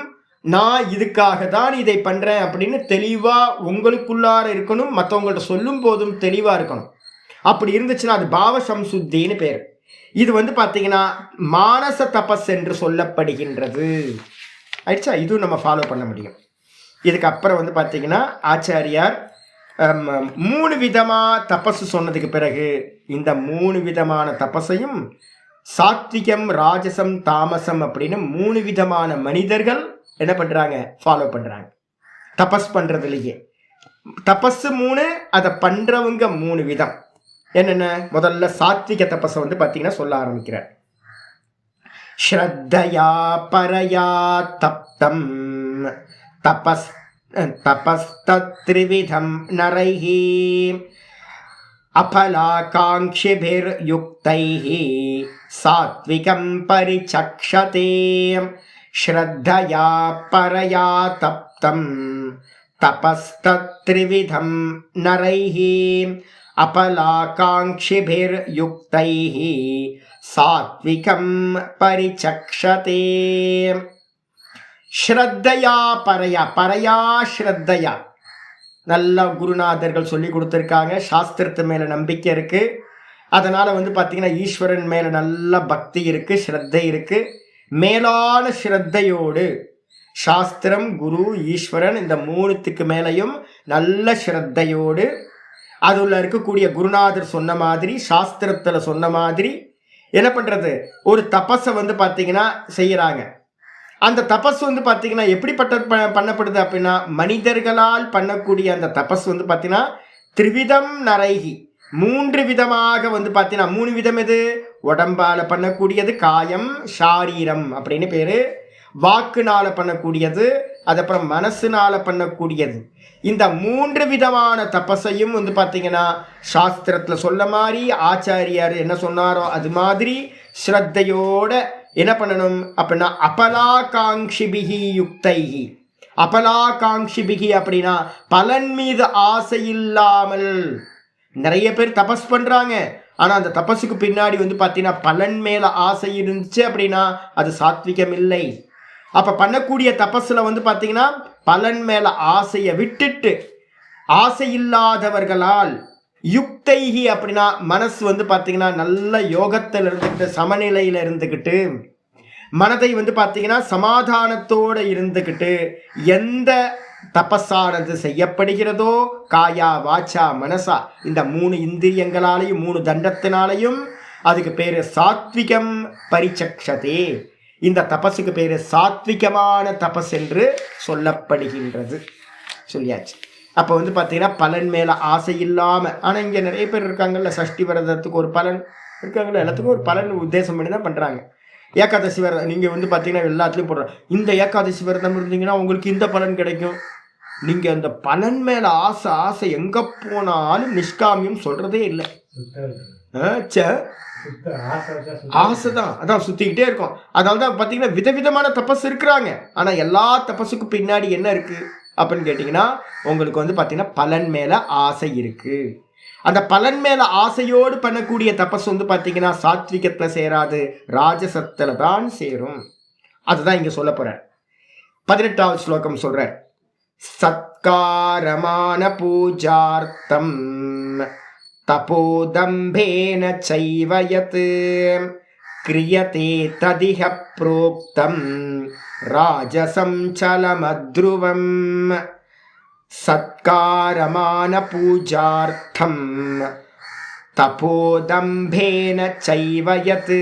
நான் இதுக்காக தான் இதை பண்ணுறேன் அப்படின்னு தெளிவாக உங்களுக்குள்ளார இருக்கணும். மற்றவங்கள்ட்ட சொல்லும் போதும் தெளிவாக இருக்கணும். அப்படி இருந்துச்சுன்னா அது பாவ சம்சுத்தின்னு பேர். இது வந்து பார்த்தீங்கன்னா மானச தபஸ் என்று சொல்லப்படுகின்றது. ஆயிடுச்சா? இதுவும் நம்ம ஃபாலோ பண்ண முடியும். இதுக்கப்புறம் வந்து பார்த்தீங்கன்னா ஆச்சாரியார் 3 விதமாக தபஸ் சொன்னதுக்கு பிறகு இந்த 3 விதமான தபஸையும் சாத்விகம், ராஜசம், தாமசம் அப்படின்னு 3 விதமான மனிதர்கள் என்ன பண்ணுறாங்க? ஃபாலோ பண்ணுறாங்க. தபஸ் பண்ணுறதுலையே தபஸ் 3, அதை பண்ணுறவங்க 3 விதம். என்னென்ன? முதல்ல சாத்விக தபஸை வந்து பார்த்தீங்கன்னா சொல்ல ஆரம்பிக்கிறார். ஸ்ரத்தையா பரயா தப்தம் தபஸ்திரிவிதம் நரைஹி அபலாகாங்க்ஷிபிர் யுக்தைஹி சாத்விகம் பரிசக்ஷதே. ஸ்ரத்தையா பரயா தப்தம் தபஸ்திரிவிதம் நரைஹி அபலாகாங்க்ஷிபிர் யுக்தைஹி சாத்விகம் பரிசக்ஷதே. ஸ்ரத்தையா பரயா, பரயா ஸ்ரத்தையா. நல்ல குருநாதர்கள் சொல்லி கொடுத்துருக்காங்க. சாஸ்திரத்து மேலே நம்பிக்கை இருக்குது. அதனால் வந்து பார்த்திங்கன்னா ஈஸ்வரன் மேலே நல்ல பக்தி இருக்குது, ஸ்ரத்தை இருக்குது. மேலான ஸ்ரத்தையோடு சாஸ்திரம், குரு, ஈஸ்வரன் இந்த 3த்துக்கு மேலேயும் நல்ல ஸ்ரத்தையோடு அதுல இருக்கக்கூடிய குருநாதர் சொன்ன மாதிரி, சாஸ்திரத்தில் சொன்ன மாதிரி என்ன பண்ணுறது? ஒரு தபஸை வந்து பார்த்தீங்கன்னா செய்கிறாங்க. அந்த தபஸ் வந்து பார்த்தீங்கன்னா எப்படிப்பட்ட பண்ணப்படுது அப்படின்னா, மனிதர்களால் பண்ணக்கூடிய அந்த தபஸ் வந்து பார்த்தீங்கன்னா திரிவிதம் நரைகி, 3 விதமாக வந்து பார்த்தீங்கன்னா 3 விதம் எது? உடம்பால பண்ணக்கூடியது காயம் ஷாரீரம் அப்படின்னு பேரு, வாக்குனால பண்ணக்கூடியது, அதுக்கப்புறம் மனசுனால பண்ணக்கூடியது. இந்த 3 விதமான தபஸையும் வந்து பார்த்தீங்கன்னா சாஸ்திரத்துல சொல்ல மாதிரி ஆச்சாரியார் என்ன சொன்னாரோ அது மாதிரி ஸ்ரத்தையோட என்ன பண்ணணும் அப்படின்னா அபலாகாங்ஷிபிகி யுக்தைகி. அபலாகாங்ஷிபிகி அப்படின்னா பலன் மீது ஆசை இல்லாமல். நிறைய பேர் தபஸ் பண்றாங்க, ஆனா அந்த தபஸுக்கு பின்னாடி வந்து பார்த்தீங்கன்னா பலன் மேல ஆசை இருந்துச்சு அப்படின்னா அது சாத்விகம் இல்லை. அப்ப பண்ணக்கூடிய தபஸ்ல வந்து பார்த்தீங்கன்னா பலன் மேல ஆசையை விட்டுட்டு ஆசை இல்லாதவர்களால் யுக்தைகி அப்படின்னா மனசு வந்து பார்த்தீங்கன்னா நல்ல யோகத்தில் இருந்துக்கிட்டு சமநிலையில் இருந்துக்கிட்டு மனதை வந்து பார்த்தீங்கன்னா சமாதானத்தோடு இருந்துக்கிட்டு எந்த தபஸானது செய்யப்படுகிறதோ காயா வாச்சா மனசா இந்த 3 இந்திரியங்களாலையும் 3 தண்டத்தினாலையும் அதுக்கு பேர் சாத்விகம் பரிச்சக்ஷதே. இந்த தபஸுக்கு பேர் சாத்விகமான தபஸ் என்று சொல்லப்படுகின்றது. சொல்லியாச்சு. அப்போ வந்து பார்த்தீங்கன்னா பலன் மேலே ஆசை இல்லாமல். ஆனால் இங்கே நிறைய பேர் இருக்காங்கல்ல, சஷ்டி விரதத்துக்கு ஒரு பலன் இருக்காங்கல்ல, எல்லாத்துக்கும் ஒரு பலன் உத்தேசம் பண்ணி தான் பண்ணுறாங்க. ஏகாதசி விரதம் நீங்கள் வந்து பார்த்தீங்கன்னா எல்லாத்துலேயும் போடுறாங்க. இந்த ஏகாதசி விரதம் இருந்தீங்கன்னா உங்களுக்கு இந்த பலன் கிடைக்கும். நீங்கள் அந்த பலன் மேலே ஆசை எங்கே போனாலும் நிஷ்காமியம் சொல்கிறதே இல்லை. ஆசை தான், அதான் சுற்றிக்கிட்டே இருக்கும். அதனால தான் பார்த்தீங்கன்னா விதவிதமான தபஸ் இருக்கிறாங்க. ஆனால் எல்லா தபஸுக்கும் பின்னாடி என்ன இருக்குது அப்படின்னு கேட்டிங்கன்னா உங்களுக்கு வந்து பார்த்தீங்கன்னா பலன் மேலே ஆசை இருக்குது. அந்த பலன் மேலே ஆசையோடு பண்ணக்கூடிய தபஸ் வந்து பார்த்தீங்கன்னா சாத்விகத்தில் சேராது, ராஜசத்தில் தான் சேரும். அதுதான் இங்கே சொல்ல போகிறார். 18வது ஸ்லோகம் சொல்கிறார். சத்காரமான பூஜார்த்தம் தபோதம்பேன சைவயத் கிரியதே ததிஹ ப்ரோக்தம் ராஜசம் சலமத்ருவம். சத்காரமான பூஜார்த்தம் தபோதம்பேன சைவயத்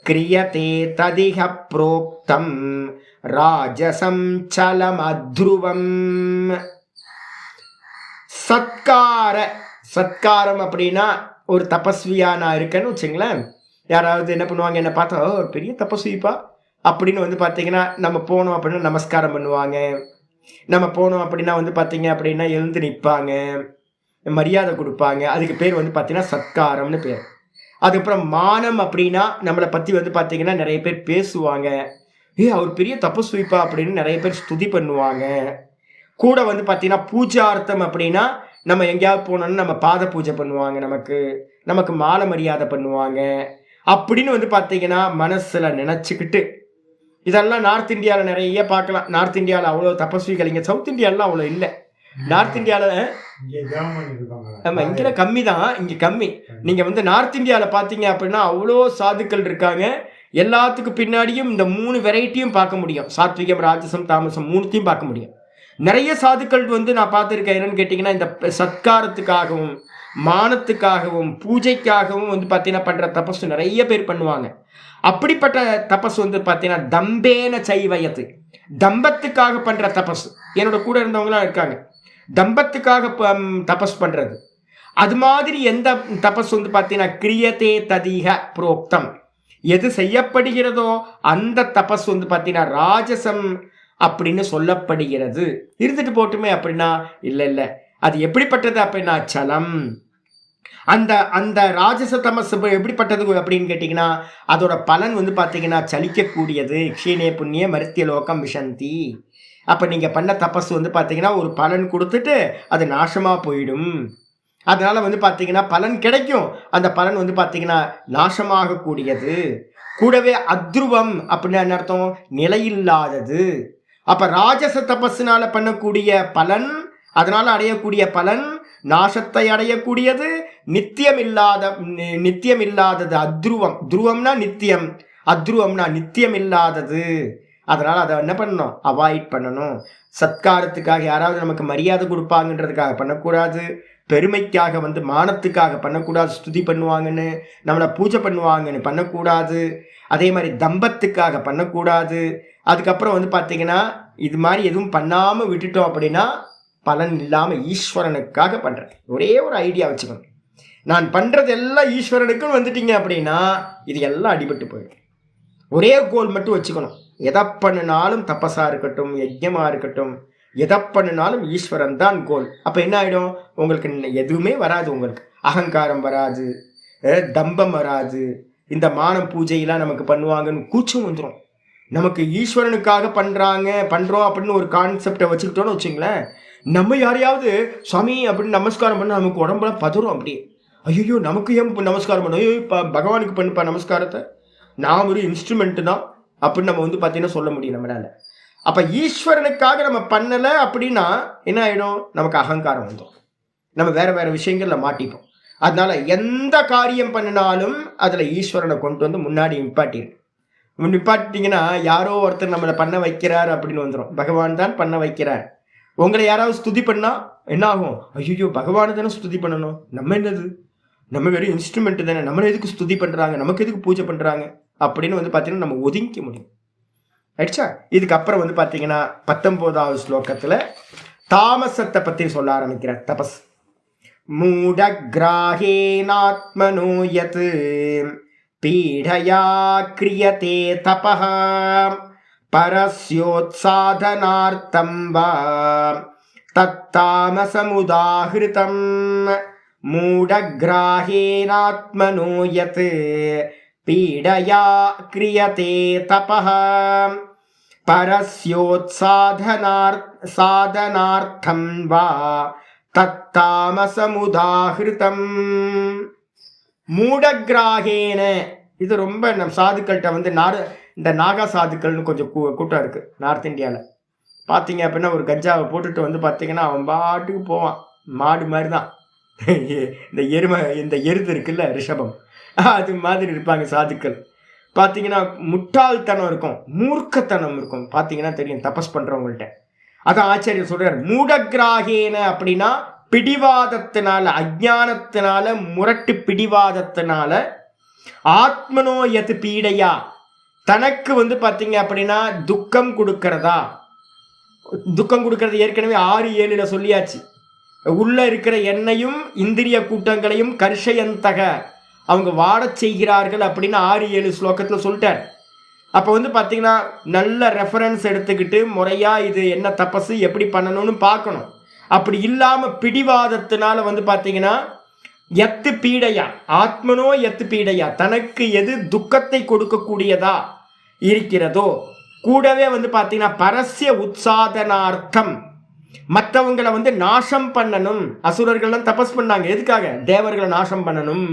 கிரியதே ததிஹ ப்ரோக்தம் ராஜசம் சலமத்ருவம். சத்காரம் அப்படின்னா ஒரு தபஸ்வியா நான் இருக்கேன்னு வச்சுங்களேன். யாராவது என்ன பண்ணுவாங்க, என்ன பார்த்தா ஒரு பெரிய தபஸ்விப்பா அப்படின்னு வந்து பார்த்தீங்கன்னா நம்ம போனோம் அப்படின்னா நமஸ்காரம் பண்ணுவாங்க. நம்ம போனோம் அப்படின்னா வந்து பார்த்தீங்க அப்படின்னா எழுந்து நிற்பாங்க, மரியாதை கொடுப்பாங்க. அதுக்கு பேர் வந்து பார்த்தீங்கன்னா சத்காரம்னு பேர். அதுக்கப்புறம் மானம் அப்படின்னா நம்மளை பற்றி வந்து பார்த்தீங்கன்னா நிறைய பேர் பேசுவாங்க. அவர் பெரிய தபஸ்விப்பா அப்படின்னு நிறைய பேர் ஸ்துதி பண்ணுவாங்க. கூட வந்து பார்த்தீங்கன்னா பூஜார்த்தம் அப்படின்னா நம்ம எங்கேயாவது போனோம்னா நம்ம பாத பூஜை பண்ணுவாங்க, நமக்கு மாலை மரியாதை பண்ணுவாங்க அப்படின்னு வந்து பார்த்தீங்கன்னா மனசில் நினச்சிக்கிட்டு. இதெல்லாம் நார்த் இந்தியாவில் நிறைய பார்க்கலாம். நார்த் இந்தியாவில் அவ்வளோ தபஸ்விகள், இங்கே சவுத் இந்தியாவிலாம் அவ்வளோ இல்லை. நார்த் இந்தியாவில் ஆமாம், இங்கே கம்மி தான், இங்கே கம்மி. நீங்கள் வந்து நார்த் இந்தியாவில் பார்த்தீங்க அப்படின்னா அவ்வளோ சாதுக்கள் இருக்காங்க. எல்லாத்துக்கும் பின்னாடியும் இந்த 3 வெரைட்டியும் பார்க்க முடியும். சாத்விகம், ராஜசம், தாமசம் 3த்தையும் பார்க்க முடியும். நிறைய சாதுக்கள் வந்து நான் பார்த்துருக்கேன். என்னன்னு கேட்டிங்கன்னா இந்த சத்காரத்துக்காகவும் மானத்துக்காகவும் பூஜைக்காகவும் வந்து பார்த்தீங்கன்னா பண்ணுற தபஸ் நிறைய பேர் பண்ணுவாங்க. அப்படிப்பட்ட தபஸ் வந்து பார்த்தீங்கன்னா தம்பேன சைவயத்து, தம்பத்துக்காக பண்ணுற தபஸ். என்னோட கூட இருந்தவங்களாம் இருக்காங்க, தம்பத்துக்காக தபஸ் பண்ணுறது. அது மாதிரி எந்த தபஸ் வந்து பார்த்தீங்கன்னா கிரியதே ததிஹ புரோக்தம், எது செய்யப்படுகிறதோ அந்த தபஸ் வந்து பார்த்தீங்கன்னா ராஜசம் அப்படின்னு சொல்லப்படுகிறது. இருந்துட்டு போட்டுமே அப்படின்னா இல்லை, அது எப்படிப்பட்டது அப்படின்னா சலம். அந்த ராஜச தமஸ் எப்படிப்பட்டது அப்படின்னு கேட்டிங்கன்னா அதோட பலன் வந்து பார்த்தீங்கன்னா சலிக்கக்கூடியது. க்ஷீணே புண்ணிய மருத்திய லோகம் விஷந்தி. அப்போ நீங்கள் பண்ண தபஸ் வந்து பார்த்தீங்கன்னா ஒரு பலன் கொடுத்துட்டு அது நாசமாக போயிடும். அதனால் வந்து பார்த்தீங்கன்னா பலன் கிடைக்கும், அந்த பலன் வந்து பார்த்தீங்கன்னா நாசமாகக்கூடியது. கூடவே அத்ருவம் அப்படின்னு என்ன அர்த்தம்? நிலையில்லாதது. அப்போ ராஜச தபஸ்னால பண்ணக்கூடிய பலன், அதனால் அடையக்கூடிய பலன் நாசத்தை அடையக்கூடியது, நித்தியம் இல்லாதது. அத்ருவம், துருவம்னா நித்தியம், அத்ருவம்னா நித்தியம் இல்லாதது. அதனால் அதை என்ன பண்ணணும், அவாய்ட் பண்ணணும். சத்காரத்துக்காக யாராவது நமக்கு மரியாதை கொடுப்பாங்கன்றதுக்காக பண்ணக்கூடாது, பெருமைக்காக மானத்துக்காக பண்ணக்கூடாது, ஸ்துதி பண்ணுவாங்கன்னு நம்மளை பூஜை பண்ணுவாங்கன்னு பண்ணக்கூடாது, அதே மாதிரி தம்பத்துக்காக பண்ணக்கூடாது. அதுக்கப்புறம் பார்த்தீங்கன்னா இது மாதிரி எதுவும் பண்ணாமல் விட்டுட்டோம் அப்படின்னா பலன் இல்லாமல் ஈஸ்வரனுக்காக பண்ணுறேன். ஒரே ஒரு ஐடியா வச்சுக்கணும், நான் பண்ணுறது எல்லாம் ஈஸ்வரனுக்குன்னு வந்துட்டீங்க அப்படின்னா இது எல்லாம் அடிபட்டு போயிடும். ஒரே கோல் மட்டும் வச்சுக்கணும், எதை பண்ணினாலும் தபஸாக இருக்கட்டும், யஜ்யமாக இருக்கட்டும், எதை பண்ணினாலும் ஈஸ்வரன் தான் கோல். அப்போ என்ன ஆகிடும், உங்களுக்கு எதுவுமே வராது, உங்களுக்கு அகங்காரம் வராது, தம்பம் வராது, இந்த மானம் பூஜையெல்லாம் நமக்கு பண்ணுவாங்கன்னு கூச்சம் வந்துடும். நமக்கு ஈஸ்வரனுக்காக பண்ணுறோம் அப்படின்னு ஒரு கான்செப்டை வச்சுக்கிட்டோன்னு வச்சுங்களேன், நம்ம யாரையாவது சுவாமி அப்படின்னு நமஸ்காரம் பண்ண நமக்கு உடம்புலாம் பதறும். அப்படியே ஐயோ நமக்கு ஏன் நமஸ்காரம் பண்ண, ஐயோ இப்போ பகவானுக்கு பண்ணுப்பா நமஸ்காரத்தை, நான் ஒரு இன்ஸ்ட்ருமெண்ட்டு தான் அப்படின்னு நம்ம பார்த்தீங்கன்னா சொல்ல முடியும் நம்மளால. அப்போ ஈஸ்வரனுக்காக நம்ம பண்ணலை அப்படின்னா என்ன ஆகிடும், நமக்கு அகங்காரம் வந்துடும், நம்ம வேறு விஷயங்களில் மாட்டிப்போம். அதனால எந்த காரியம் பண்ணினாலும் அதில் ஈஸ்வரனை கொண்டு முன்னாடி நிப்பாட்டிங்கன்னா யாரோ ஒருத்தர் நம்மளை பண்ண வைக்கிறார் அப்படின்னு வந்துடும். பகவான் தான் பண்ண வைக்கிறார். உங்களை யாராவது ஸ்துதி பண்ணால் என்ன ஆகும், ஐயோ பகவானை தானே ஸ்துதி பண்ணணும், நம்ம என்னது, நம்ம வெறும் இன்ஸ்ட்ருமெண்ட்டு தானே, நம்மளை எதுக்கு ஸ்துதி பண்ணுறாங்க, நமக்கு எதுக்கு பூஜை பண்ணுறாங்க அப்படின்னு பார்த்தீங்கன்னா நம்ம ஒதுங்கிக்க முடியும். ஆயிடுச்சா. இதுக்கப்புறம் பார்த்தீங்கன்னா 19வது ஸ்லோகத்தில் தாமசத்தை பற்றி சொல்ல ஆரம்பிக்கிறார். தபஸ் மூடக்ராஹேனாத்மனோ யத் பீடயா கிரியதே தபஹ பரஸ்யோத்சாதனார்த்தம் வா தத்தாமசமுதாஹிருதம். மூடக்ராஹேனாத்மனோ யத் பீடயா கிரியதே தபஹ பரஸ்யோத்சாதனார்த்தம் வா தத்தாமசமுதாஹிருதம். மூடக்ராஹேன, இது ரொம்ப நம் சாதுக்கள்கிட்ட இந்த நாகா சாதுக்கள்னு கொஞ்சம் கூட்டம் இருக்குது நார்த் இந்தியாவில். பார்த்தீங்க அப்படின்னா ஒரு கஞ்சாவை போட்டுட்டு பார்த்தீங்கன்னா அவன் பாட்டுக்கு போவான், மாடு மாதிரி தான். இந்த எருது இருக்குல்ல ரிஷபம், அது மாதிரி இருப்பாங்க சாதுக்கள். பார்த்தீங்கன்னா முட்டாள்தனம் இருக்கும், மூர்க்கத்தனம் இருக்கும். பார்த்தீங்கன்னா தெரியும் தபஸ் பண்ணுறவங்கள்ட்ட. அதான் ஆச்சாரியர் சொல்றார், மூடக்ராஹேன அப்படின்னா பிடிவாதத்தினால, அஜ்ஞானத்தினால, முரட்டு பிடிவாதத்தினால, ஆத்மனோ யத் பீடையா, தனக்கு பார்த்தீங்க அப்படின்னா துக்கம் கொடுக்கறதா. துக்கம் கொடுக்கறது ஏற்கனவே 6-7 சொல்லியாச்சு. உள்ள இருக்கிற எண்ணெயும் இந்திரிய கூட்டங்களையும் கர்ஷயந்தக, அவங்க வாடச் செய்கிறார்கள் அப்படின்னு 6-7 ஸ்லோகத்தில் சொல்லிட்டார். அப்போ பார்த்தீங்கன்னா நல்ல ரெஃபரன்ஸ் எடுத்துக்கிட்டு முறையாக இது என்ன தபசு எப்படி பண்ணணும்னு பார்க்கணும். அப்படி இல்லாமல் பிடிவாதத்தினால பார்த்தீங்கன்னா எத்து பீடையா, ஆத்மனோ எத்து பீடையா, தனக்கு எது துக்கத்தை கொடுக்கக்கூடியதா இருக்கிறதோ, கூடவே பார்த்தீங்கன்னா பரஸ்ய உற்சாதனார்த்தம், மற்றவங்களை நாசம் பண்ணணும். அசுரர்கள்லாம் தபஸ் பண்ணாங்க, எதுக்காக, தேவர்களை நாசம் பண்ணணும்.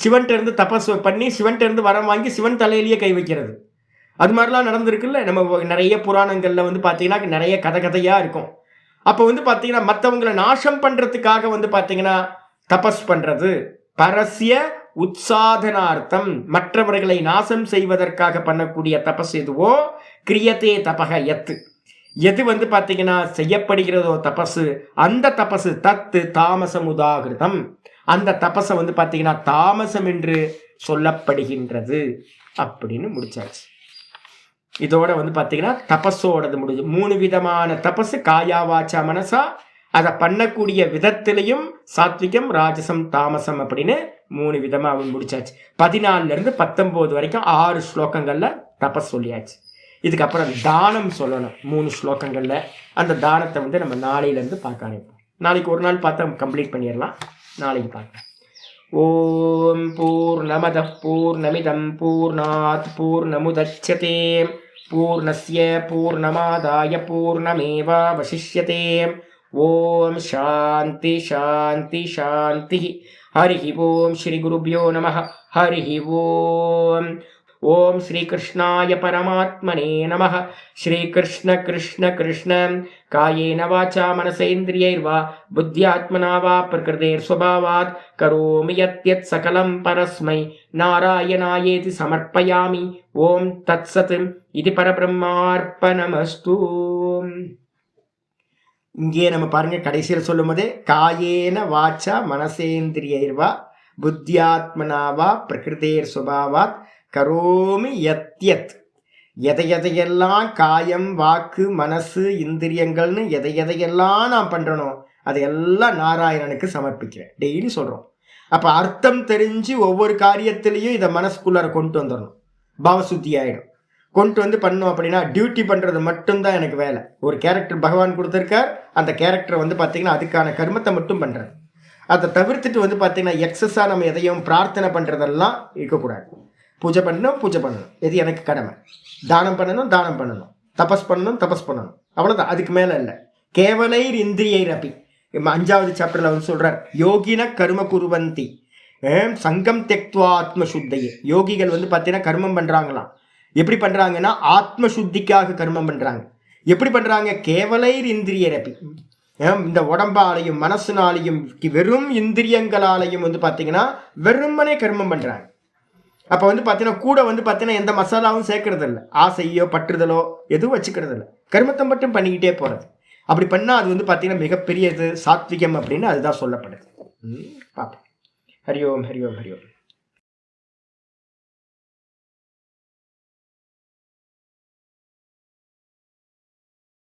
சிவன்கிட்ட இருந்து தபஸ் பண்ணி சிவன்கிட்ட இருந்து வரம் வாங்கி சிவன் தலையிலேயே கை வைக்கிறது, அது மாதிரிலாம் நடந்திருக்குல்ல. நம்ம நிறைய புராணங்களில் பார்த்தீங்கன்னா நிறைய கதையாக இருக்கும். அப்போ பார்த்தீங்கன்னா மற்றவங்களை நாசம் பண்ணுறதுக்காக பார்த்தீங்கன்னா தபஸ் பண்ணுறது. பரஸ்ய உற்சாதனார்த்தம், மற்றவர்களை நாசம் செய்வதற்காக பண்ணக்கூடிய தபஸ் எதுவோ, கிரியத்தே தபக எத்து, எது பார்த்தீங்கன்னா செய்யப்படுகிறதோ தபசு, அந்த தபசு தத்து தாமசமுதாகிருதம், அந்த தபஸை பார்த்தீங்கன்னா தாமசம் என்று சொல்லப்படுகின்றது அப்படின்னு முடிச்சாச்சு. இதோட பார்த்தீங்கன்னா தபஸோடது முடிஞ்சு. 3 விதமான தபசு, காயா வாச்சா மனசா, அதை பண்ணக்கூடிய விதத்திலையும் சாத்விகம் ராஜசம் தாமசம் அப்படின்னு 3 விதமாக முடிச்சாச்சு. 14 19 வரைக்கும் 6 ஸ்லோகங்களில் தபஸ் சொல்லியாச்சு. இதுக்கப்புறம் தானம் சொல்லணும் 3 ஸ்லோகங்களில். அந்த தானத்தை நம்ம நாளையிலேருந்து பார்க்க ஆரம்பிப்போம். நாளைக்கு ஒரு நாள் பார்த்தா கம்ப்ளீட் பண்ணிடலாம், நாளைக்கு பார்க்கலாம். ஓம் பூர்ணமத பூர்ணமிதம் பூர்ணாத் பூர்ணமுதச்யதே பூர்ணஸ்ய பூர்ணமாதாய பூர்ணமேவாவசிஷ்யதே. ஓம் சாந்தி சாந்தி சாந்தி. ஹரி ஓம் ஸ்ரீ குருப்யோ நமः. ஹரி ஓம். ஓம் ஸ்ரீ கிருஷ்ணாய பரமாத்மனே நமः. ஸ்ரீ கிருஷ்ண கிருஷ்ண கிருஷ்ண காயேன வாசா மனசேந்திரியைர்வா புத்தியாத்மனா வா பிரகிருதேர் ஸ்வபாவாத் கரோமி யத்யத் சகலம் பரஸ்மை நாராயணாயேதி சமர்ப்பயாமி. ஓம் தத்சத் இது பரபிரம்மார்ப்பணமஸ்து. இங்கே நம்ம பாருங்க, கடைசியில் சொல்லும் போதே காயேன வாச்சா மனசேந்திரியைர்வா புத்தியாத்மனாவா பிரகிருதேர் சுபாவாத் கரோமி யத்யத். எதையெல்லாம் காயம் வாக்கு மனசு இந்திரியங்கள்னு எதையெல்லாம் நான் பண்றனோ அதையெல்லாம் நாராயணனுக்கு சமர்ப்பிக்கிறேன். டெய்லி சொல்றோம். அப்ப அர்த்தம் தெரிஞ்சு ஒவ்வொரு காரியத்திலையும் இதை மனசுக்குள்ளார கொண்டு வந்துடணும். பாவசுத்தி ஆயிடும். கொண்டு வந்து பண்ணோம் அப்படின்னா டியூட்டி பண்ணுறது மட்டும்தான் எனக்கு வேலை. ஒரு கேரக்டர் பகவான் கொடுத்துருக்கார், அந்த கேரக்டரை வந்து பார்த்தீங்கன்னா அதுக்கான கர்மத்தை மட்டும் பண்ணுறேன். அதை தவிர்த்துட்டு வந்து பார்த்தீங்கன்னா எக்ஸஸாக நம்ம எதையும் பிரார்த்தனை பண்ணுறதெல்லாம் இருக்கக்கூடாது. பூஜை பண்ணணும், பூஜை பண்ணணும், எது எனக்கு கடமை. தானம் பண்ணணும், தானம் பண்ணணும், தபஸ் பண்ணணும், தபஸ் பண்ணணும், அவ்வளோதான். அதுக்கு மேலே இல்லை. கேவலைர் இந்திரியைர் அப்பி 5வது சாப்டரில் வந்து சொல்கிறார், யோகின கர்ம குருவந்தி சங்கம் தெக்துவா ஆத்ம சுத்தையே. யோகிகள் வந்து பார்த்தீங்கன்னா கர்மம் பண்ணுறாங்களாம். எப்படி பண்றாங்கன்னா ஆத்ம சுத்திக்காக கர்மம் பண்றாங்க. எப்படி பண்றாங்க? கேவலைர் இந்திரியரப்பி, இந்த உடம்பாலையும் மனசுனாலையும் வெறும் இந்திரியங்களாலையும் வந்து பார்த்தீங்கன்னா வெறுமனே கர்மம் பண்றாங்க. அப்போ வந்து பார்த்தீங்கன்னா கூட வந்து பார்த்தீங்கன்னா எந்த மசாலாவும் சேர்க்கறது இல்லை, ஆசையோ பற்றுதலோ எதுவும் வச்சுக்கிறது இல்லை, கர்மத்தை மட்டும் பண்ணிக்கிட்டே போறது. அப்படி பண்ணால் அது வந்து பார்த்தீங்கன்னா மிகப்பெரியது சாத்விகம் அப்படின்னு அதுதான் சொல்லப்படுது. பார்ப்போம். ஹரி ஓம் ஹரி ஓம் ஹரி ஓம்.